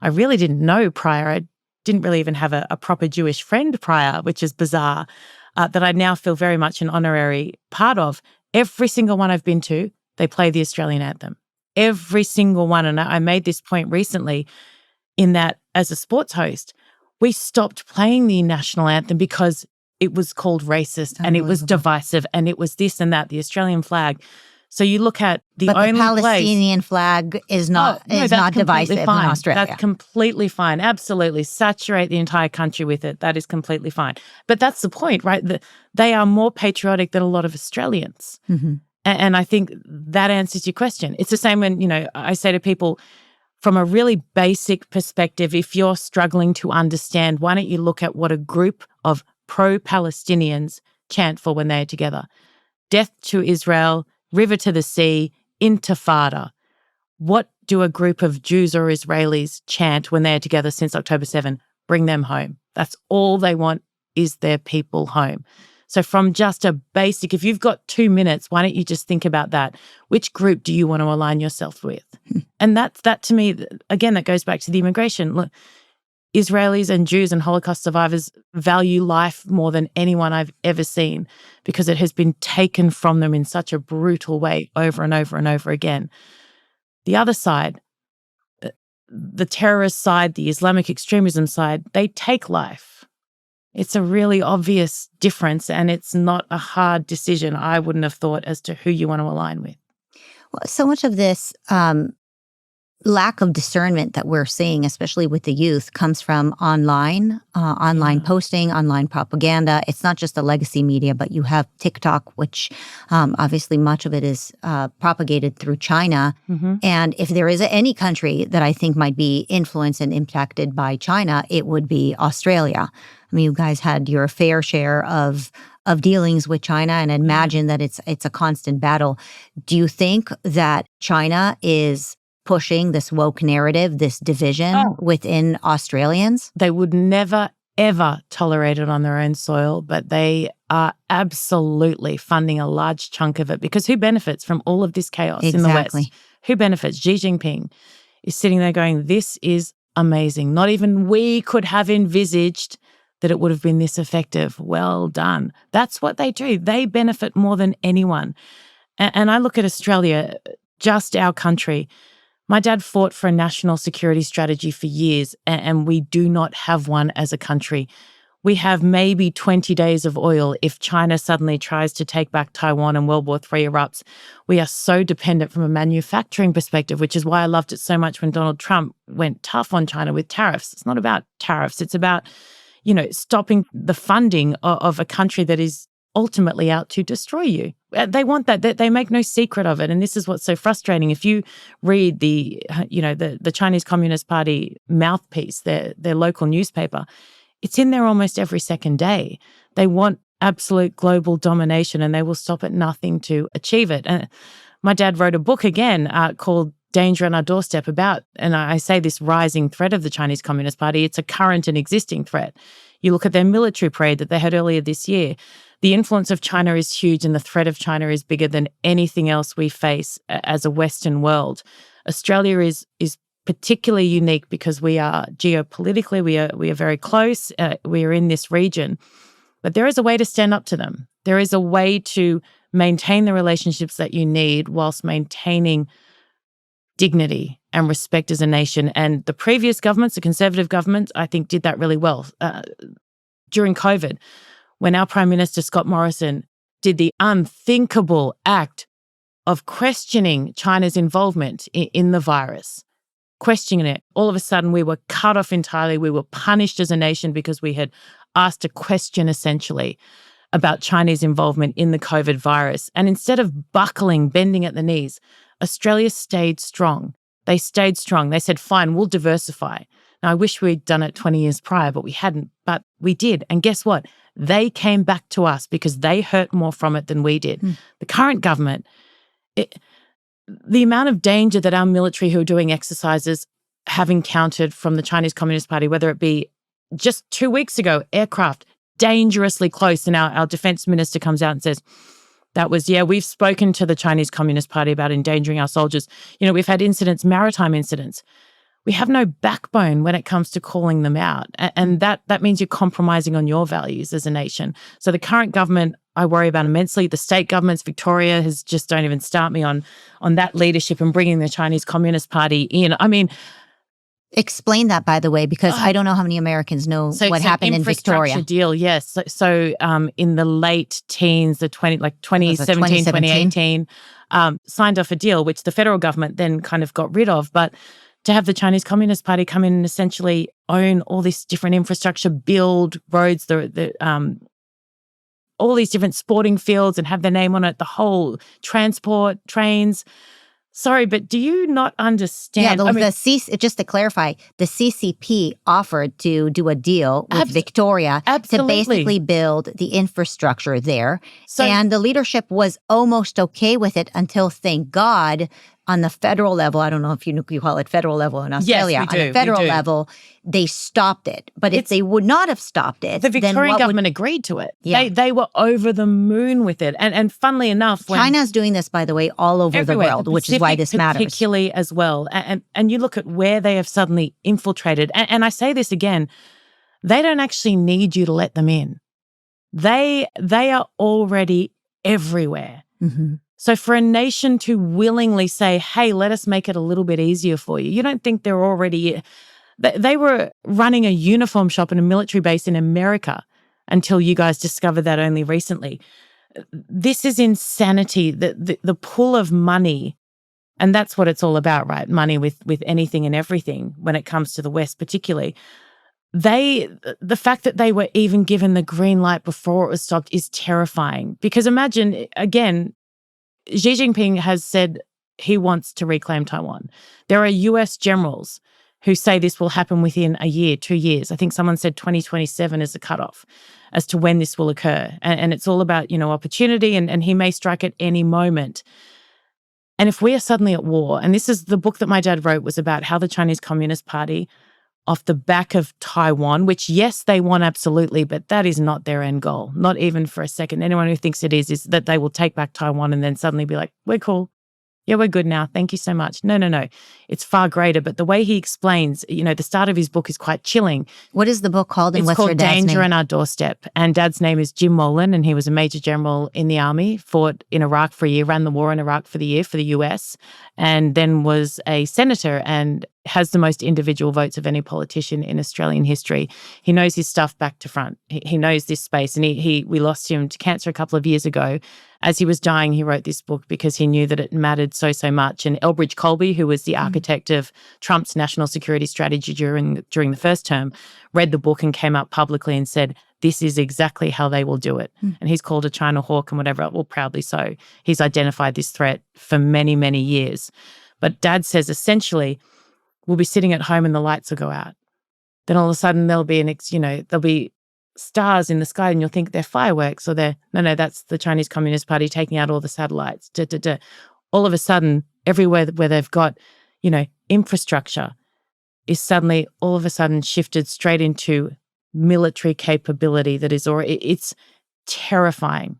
I really didn't know prior. I didn't really even have a proper Jewish friend prior, which is bizarre, that I now feel very much an honorary part of. Every single one I've been to, they play the Australian anthem. Every single one. And I made this point recently in that, as a sports host, we stopped playing the national anthem because it was called racist and it was divisive and it was this and that, the Australian flag. So you look at the only Palestinian flag is not divisive in Australia. That's completely fine. Absolutely. Saturate the entire country with it. That is completely fine. But that's the point, right? They are more patriotic than a lot of Australians. Mm-hmm. And I think that answers your question. It's the same when, I say to people, from a really basic perspective, if you're struggling to understand, why don't you look at what a group of pro-Palestinians chant for when they're together? Death to Israel, river to the sea, intifada. What do a group of Jews or Israelis chant when they're together since October 7? Bring them home. That's all they want, is their people home. So from just a basic, if you've got 2 minutes, why don't you just think about that? Which group do you want to align yourself with? And that to me, again, that goes back to the immigration. Look, Israelis and Jews and Holocaust survivors value life more than anyone I've ever seen, because it has been taken from them in such a brutal way over and over and over again. The other side, the terrorist side, the Islamic extremism side, they take life. It's a really obvious difference, and it's not a hard decision, I wouldn't have thought, as to who you want to align with. Well, so much of this lack of discernment that we're seeing, especially with the youth, comes from online posting, online propaganda. It's not just the legacy media, but you have TikTok, which obviously much of it is propagated through China. Mm-hmm. And if there is any country that I think might be influenced and impacted by China, it would be Australia. I mean, you guys had your fair share of dealings with China, and imagine that it's a constant battle. Do you think that China is pushing this woke narrative, this division within Australians? They would never, ever tolerate it on their own soil, but they are absolutely funding a large chunk of it, because who benefits from all of this chaos in the West? Who benefits? Xi Jinping is sitting there going, this is amazing. Not even we could have envisaged that it would have been this effective. Well done. That's what they do. They benefit more than anyone. And I look at Australia, just our country. My dad fought for a national security strategy for years, and we do not have one as a country. We have maybe 20 days of oil if China suddenly tries to take back Taiwan and World War III erupts. We are so dependent from a manufacturing perspective, which is why I loved it so much when Donald Trump went tough on China with tariffs. It's not about tariffs. It's about stopping the funding of a country that is ultimately out to destroy you. They want that. They make no secret of it. And this is what's so frustrating. If you read the Chinese Communist Party mouthpiece, their local newspaper, It's in there almost every second day. They want absolute global domination, and they will stop at nothing to achieve it. And my dad wrote a book again called Danger on Our Doorstep about, and I say this rising threat of the Chinese Communist Party, it's a current and existing threat. You look at their military parade that they had earlier this year. The influence of China is huge, and the threat of China is bigger than anything else we face as a Western world. Australia is particularly unique because we are geopolitically, we are very close. We are in this region. But there is a way to stand up to them. There is a way to maintain the relationships that you need whilst maintaining dignity and respect as a nation. And the previous governments, the Conservative governments, I think did that really well. During COVID, when our Prime Minister, Scott Morrison, did the unthinkable act of questioning China's involvement in the virus, questioning it, all of a sudden we were cut off entirely. We were punished as a nation because we had asked a question essentially about Chinese involvement in the COVID virus. And instead of buckling, bending at the knees, Australia stayed strong. They stayed strong. They said, fine, we'll diversify. Now, I wish we'd done it 20 years prior, but we hadn't. But we did. And guess what? They came back to us because they hurt more from it than we did. The current government, the amount of danger that our military who are doing exercises have encountered from the Chinese Communist Party, whether it be just 2 weeks ago, aircraft dangerously close, and our defense minister comes out and says, we've spoken to the Chinese Communist Party about endangering our soldiers. We've had incidents, maritime incidents. We have no backbone when it comes to calling them out. And that means you're compromising on your values as a nation. So the current government, I worry about immensely. The state governments, Victoria has just don't even start me on that leadership and bringing the Chinese Communist Party in. I mean, explain that, by the way, because I don't know how many Americans know what happened in Victoria. Deal, yes. So in the late teens, 2017, 2018, signed off a deal, which the federal government then kind of got rid of. But to have the Chinese Communist Party come in and essentially own all this different infrastructure, build roads, all these different sporting fields and have their name on it, the whole transport, trains. Sorry, but do you not understand? Yeah, just to clarify, the CCP offered to do a deal with Victoria to basically build the infrastructure there. And the leadership was almost okay with it until, thank God, on the federal level, I don't know if you call it federal level in Australia, yes, we do, on the federal level, they stopped it. But if they would not have stopped it, the Victorian government agreed to it. Yeah. They were over the moon with it. And funnily enough, China's doing this, by the way, all over the world, which is why this matters. Particularly as well. And you look at where they have suddenly infiltrated. And I say this again, they don't actually need you to let them in. They are already everywhere. Mm-hmm. So for a nation to willingly say, hey, let us make it a little bit easier for you, you don't think they're already... They were running a uniform shop in a military base in America until you guys discovered that only recently. This is insanity, the pull of money, and that's what it's all about, right? Money with anything and everything when it comes to the West particularly. The fact that they were even given the green light before it was stopped is terrifying. Because imagine, again, Xi Jinping has said he wants to reclaim Taiwan. There are US generals who say this will happen within a year, 2 years. I think someone said 2027 is the cutoff as to when this will occur. And it's all about, opportunity, and he may strike at any moment. And if we are suddenly at war, and this is the book that my dad wrote was about how the Chinese Communist Party, off the back of Taiwan, which, yes, they want absolutely, but that is not their end goal, not even for a second. Anyone who thinks it is that they will take back Taiwan and then suddenly be like, we're cool. Yeah, we're good now. Thank you so much. No. It's far greater. But the way he explains, the start of his book is quite chilling. What is the book called, and it's what's called your dad's name? Danger on Our Doorstep. And Dad's name is Jim Molan, and he was a major general in the army, fought in Iraq for a year, ran the war in Iraq for the year for the US, and then was a senator and has the most individual votes of any politician in Australian history. He knows his stuff back to front. He knows this space, and we lost him to cancer a couple of years ago. As he was dying, he wrote this book because he knew that it mattered so much. And Elbridge Colby, who was the architect of Trump's national security strategy during the first term, read the book and came up publicly and said, this is exactly how they will do it. And he's called a China hawk and whatever, well, proudly so. He's identified this threat for many, many years. But Dad says essentially, we'll be sitting at home and the lights will go out. then all of a sudden there'll be stars in the sky and you'll think they're fireworks or no, that's the Chinese Communist Party taking out all the satellites. All of a sudden, everywhere where they've got, infrastructure is suddenly all of a sudden shifted straight into military capability that is, or it's terrifying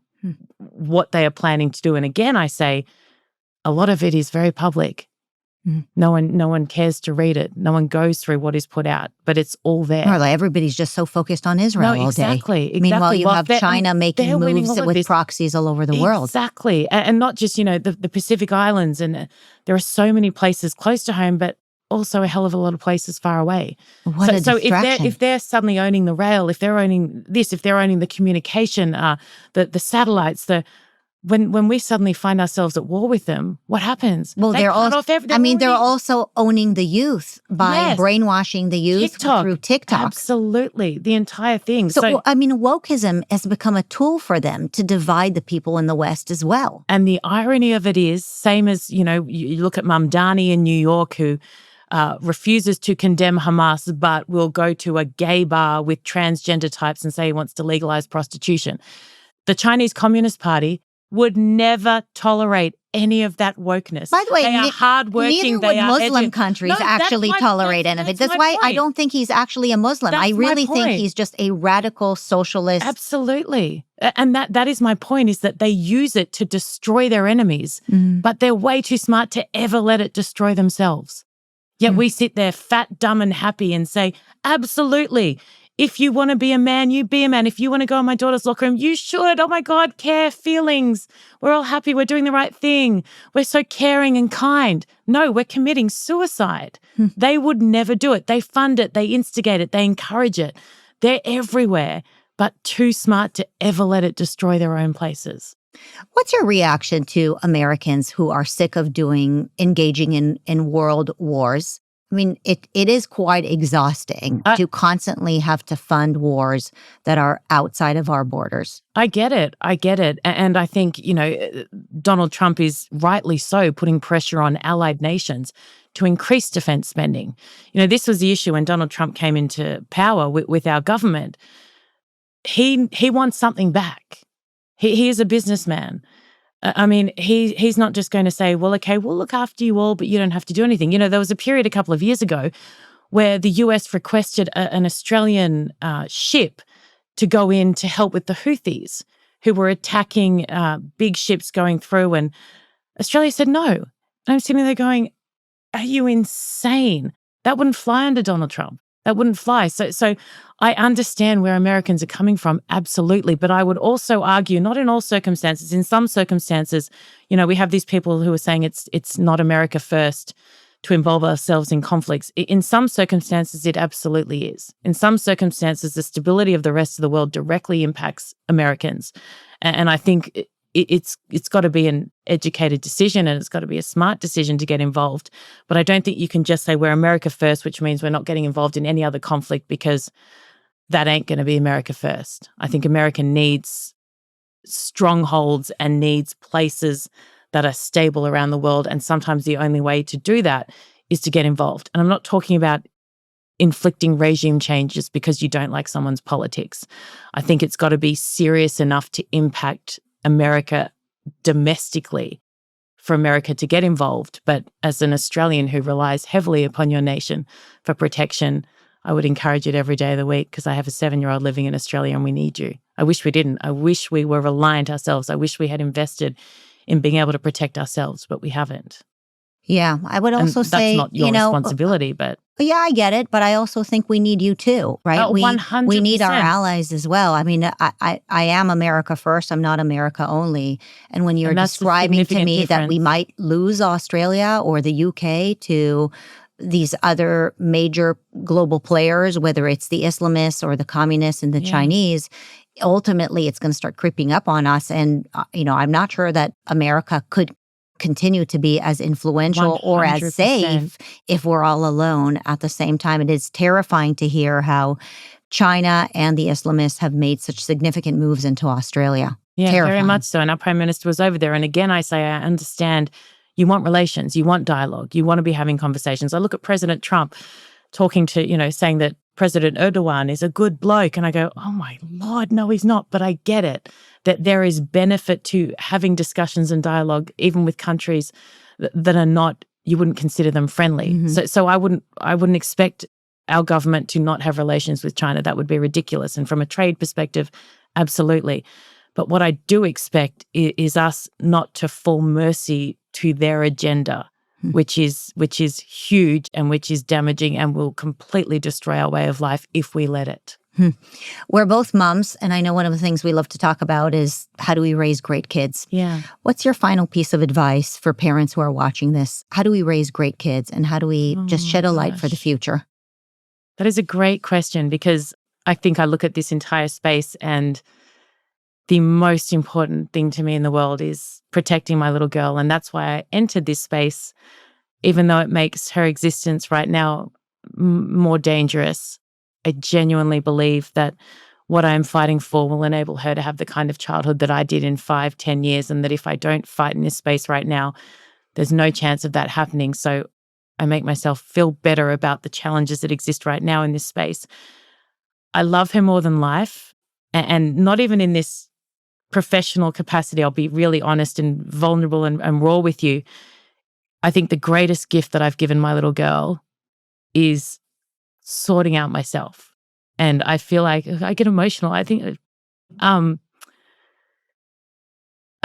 what they are planning to do. And again, I say a lot of it is very public. No one cares to read it. No one goes through what is put out, but it's all there. Or like everybody's just so focused on Israel all day. Exactly. Meanwhile, you have China making moves with proxies all over the world. Exactly. And not just, the Pacific Islands. And there are so many places close to home, but also a hell of a lot of places far away. What a distraction. So if they're suddenly owning the rail, if they're owning this, if they're owning the communication, the satellites, when we suddenly find ourselves at war with them, what happens? Well, they're also owning the youth by brainwashing the youth through TikTok. Absolutely. The entire thing. So, wokeism has become a tool for them to divide the people in the West as well. And the irony of it is, same as, you look at Mamdani in New York who refuses to condemn Hamas, but will go to a gay bar with transgender types and say he wants to legalize prostitution. The Chinese Communist Party would never tolerate any of that wokeness. By the way, they are hardworking. Neither would Muslim countries actually tolerate any of it. That's why I don't think he's actually a Muslim. I really think he's just a radical socialist. Absolutely. And that is my point, is that they use it to destroy their enemies, but they're way too smart to ever let it destroy themselves. Yet we sit there fat, dumb, and happy and say, absolutely. If you want to be a man, you be a man. If you want to go in my daughter's locker room, you should. Oh my God, care, feelings. We're all happy. We're doing the right thing. We're so caring and kind. No, we're committing suicide. They would never do it. They fund it. They instigate it. They encourage it. They're everywhere, but too smart to ever let it destroy their own places. What's your reaction to Americans who are sick of engaging in world wars? I mean, it is quite exhausting to constantly have to fund wars that are outside of our borders. I get it. And I think, Donald Trump is rightly so putting pressure on allied nations to increase defense spending. This was the issue when Donald Trump came into power with our government. He wants something back. He is a businessman. He's not just going to say, well, okay, we'll look after you all, but you don't have to do anything. There was a period a couple of years ago where the US requested an Australian ship to go in to help with the Houthis who were attacking big ships going through. And Australia said no. And I'm sitting there going, are you insane? That wouldn't fly under Donald Trump. That wouldn't fly. So I understand where Americans are coming from, absolutely. But I would also argue, not in all circumstances, in some circumstances, we have these people who are saying it's not America first to involve ourselves in conflicts. In some circumstances, it absolutely is. In some circumstances, the stability of the rest of the world directly impacts Americans. And I think it's got to be an educated decision and it's got to be a smart decision to get involved. But I don't think you can just say we're America first, which means we're not getting involved in any other conflict, because that ain't going to be America first. I think America needs strongholds and needs places that are stable around the world. And sometimes the only way to do that is to get involved. And I'm not talking about inflicting regime changes because you don't like someone's politics. I think it's got to be serious enough to impact America domestically for America to get involved. But as an Australian who relies heavily upon your nation for protection, I would encourage it every day of the week, because I have a 7-year-old living in Australia and we need you. I wish we didn't. I wish we were reliant ourselves. I wish we had invested in being able to protect ourselves, but we haven't. Yeah, I would also say, that's not your responsibility, but yeah, I get it, but I also think we need you too, right? 100%. We need our allies as well. I mean, I am America first. I'm not America only. And when you're describing to me that we might lose Australia or the UK to these other major global players, whether it's the Islamists or the communists and the Chinese, ultimately it's going to start creeping up on us. And, I'm not sure that America could continue to be as influential 100%. Or as safe if we're all alone at the same time. It is terrifying to hear how China and the Islamists have made such significant moves into Australia. Yeah, terrifying. Very much so. And our Prime Minister was over there. And again, I say, I understand you want relations, you want dialogue, you want to be having conversations. I look at President Trump talking to, saying that President Erdogan is a good bloke. And I go, oh my Lord, no, he's not. But I get it, that there is benefit to having discussions and dialogue, even with countries that are not, you wouldn't consider them friendly. Mm-hmm. So I wouldn't expect our government to not have relations with China. That would be ridiculous. And from a trade perspective, absolutely. But what I do expect is us not to fall mercy to their agenda, which is huge and which is damaging and will completely destroy our way of life if we let it. We're both moms, and I know one of the things we love to talk about is how do we raise great kids? Yeah. What's your final piece of advice for parents who are watching this? How do we raise great kids, and how do we just shed a light for the future? That is a great question, because I think I look at this entire space and the most important thing to me in the world is protecting my little girl. And that's why I entered this space, even though it makes her existence right now more dangerous. I genuinely believe that what I'm fighting for will enable her to have the kind of childhood that I did in 5-10 years, and that if I don't fight in this space right now, there's no chance of that happening. So I make myself feel better about the challenges that exist right now in this space. I love her more than life, and not even in this professional capacity. I'll be really honest and vulnerable and raw with you. I think the greatest gift that I've given my little girl is sorting out myself. And I feel like I get emotional. I think I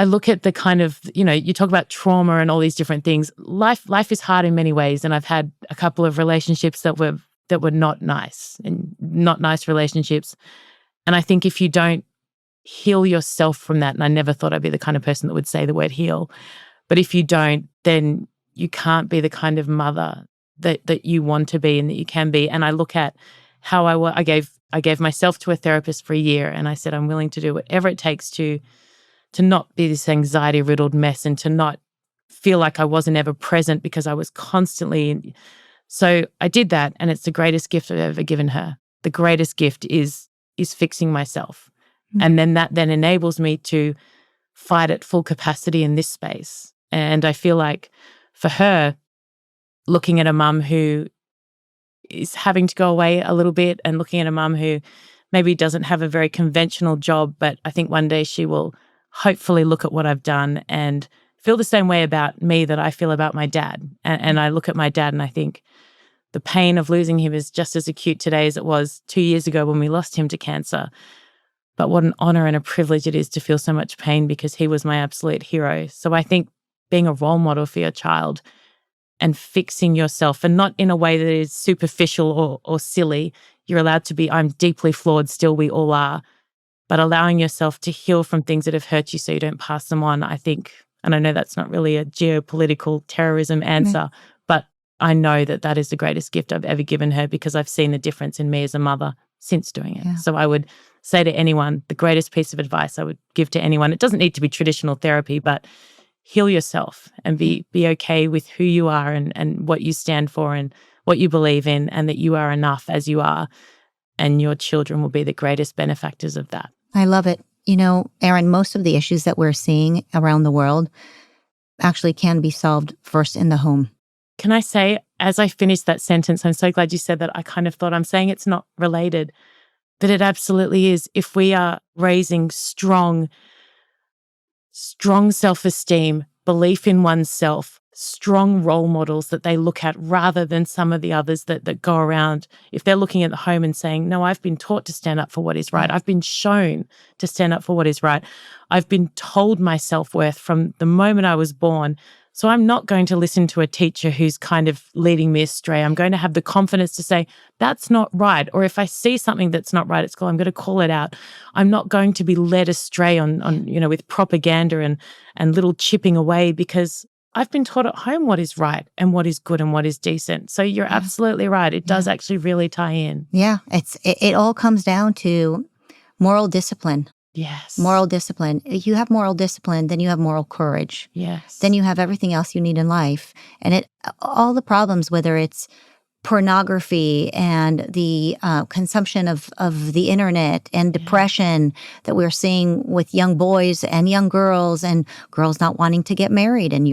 look at the kind of, you talk about trauma and all these different things. Life is hard in many ways, and I've had a couple of relationships that were not nice, and not nice relationships. And I think if you don't heal yourself from that, and I never thought I'd be the kind of person that would say the word heal, but if you don't, then you can't be the kind of mother that you want to be and that you can be. And I look at how I gave myself to a therapist for a year, and I said I'm willing to do whatever it takes to not be this anxiety-riddled mess, and to not feel like I wasn't ever present because I was constantly. So I did that, and it's the greatest gift I've ever given her. The greatest gift is fixing myself. And then that then enables me to fight at full capacity in this space. And I feel like for her, looking at a mum who is having to go away a little bit, and looking at a mum who maybe doesn't have a very conventional job, but I think one day she will hopefully look at what I've done and feel the same way about me that I feel about my dad. And I look at my dad and I think the pain of losing him is just as acute today as it was 2 years ago when we lost him to cancer. But what an honor and a privilege it is to feel so much pain, because he was my absolute hero. So I think being a role model for your child and fixing yourself, and not in a way that is superficial or silly. You're allowed to be, I'm deeply flawed still, we all are, but allowing yourself to heal from things that have hurt you so you don't pass them on, I think, and I know that's not really a geopolitical terrorism answer, but I know that is the greatest gift I've ever given her, because I've seen the difference in me as a mother since doing it. Yeah. So I would say to anyone, the greatest piece of advice I would give to anyone, it doesn't need to be traditional therapy, but heal yourself and be okay with who you are and what you stand for and what you believe in, and that you are enough as you are, and your children will be the greatest benefactors of that. I love it. Erin, most of the issues that we're seeing around the world actually can be solved first in the home. Can I say, as I finished that sentence, I'm so glad you said that. I kind of thought I'm saying it's not related, but it absolutely is. If we are raising strong self-esteem, belief in oneself, strong role models that they look at, rather than some of the others that go around. If they're looking at the home and saying, no, I've been taught to stand up for what is right. I've been shown to stand up for what is right. I've been told my self-worth from the moment I was born. So I'm not going to listen to a teacher who's kind of leading me astray. I'm going to have the confidence to say, that's not right. Or if I see something that's not right at school, I'm going to call it out. I'm not going to be led astray on with propaganda and little chipping away, because I've been taught at home what is right and what is good and what is decent. So you're absolutely right. It does actually really tie in. Yeah, it all comes down to moral discipline. Yes. Moral discipline. If you have moral discipline, then you have moral courage. Yes. Then you have everything else you need in life. And all the problems, whether it's pornography and the consumption of the internet and depression that we're seeing with young boys and young girls, and girls not wanting to get married, and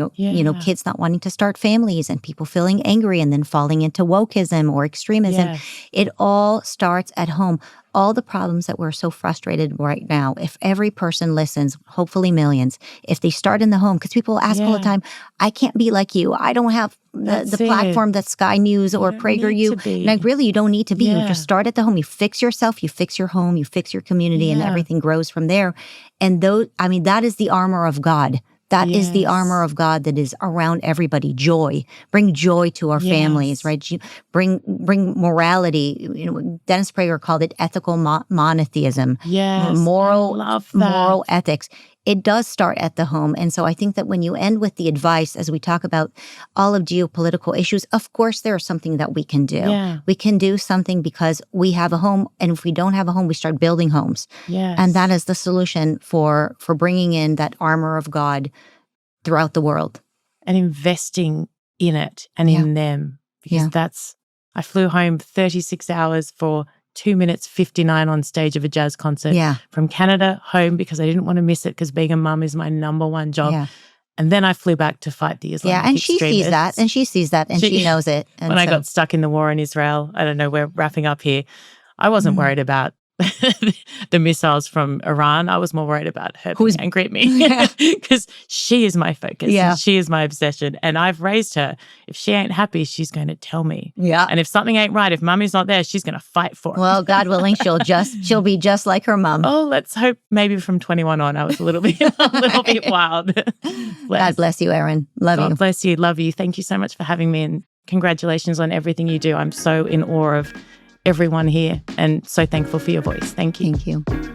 kids not wanting to start families, and people feeling angry and then falling into wokeism or extremism. Yes. It all starts at home. All the problems that we're so frustrated right now, if every person listens, hopefully millions, if they start in the home, because people ask all the time, I can't be like you. I don't have the platform that Sky News or PragerU. Like, really, you don't need to be. You just start at the home. You fix yourself, you fix your home, you fix your community, and everything grows from there. And that is the armor of God. That is the armor of God that is around everybody. Joy. Bring joy to our families, right? Bring morality. Dennis Prager called it ethical monotheism. Yes, moral ethics. It does start at the home. And so I think that when you end with the advice, as we talk about all of geopolitical issues, of course there is something that we can do. Yeah. We can do something because we have a home. And if we don't have a home, we start building homes. Yes. And that is the solution for bringing in that armor of God throughout the world. And investing in it and in them. Because I flew home 36 hours for 2 minutes 59 on stage of a jazz concert from Canada home, because I didn't want to miss it, because being a mum is my number one job. Yeah. And then I flew back to fight the Islamic and extremists. She sees that, and she knows it. And when I got stuck in the war in Israel, I don't know, we're wrapping up here, I wasn't worried about the missiles from Iran. I was more worried about her being angry at me, because she is my focus. Yeah. She is my obsession. And I've raised her. If she ain't happy, she's going to tell me. Yeah. And if something ain't right, if mummy's not there, she's going to fight for it. Well, God willing, she'll be just like her mum. Oh, let's hope. Maybe from 21 on, I was a little bit wild. God bless you, Erin. Love you. God bless you. Love you. Thank you so much for having me, and congratulations on everything you do. I'm so in awe of everyone here, and so thankful for your voice. Thank you. Thank you.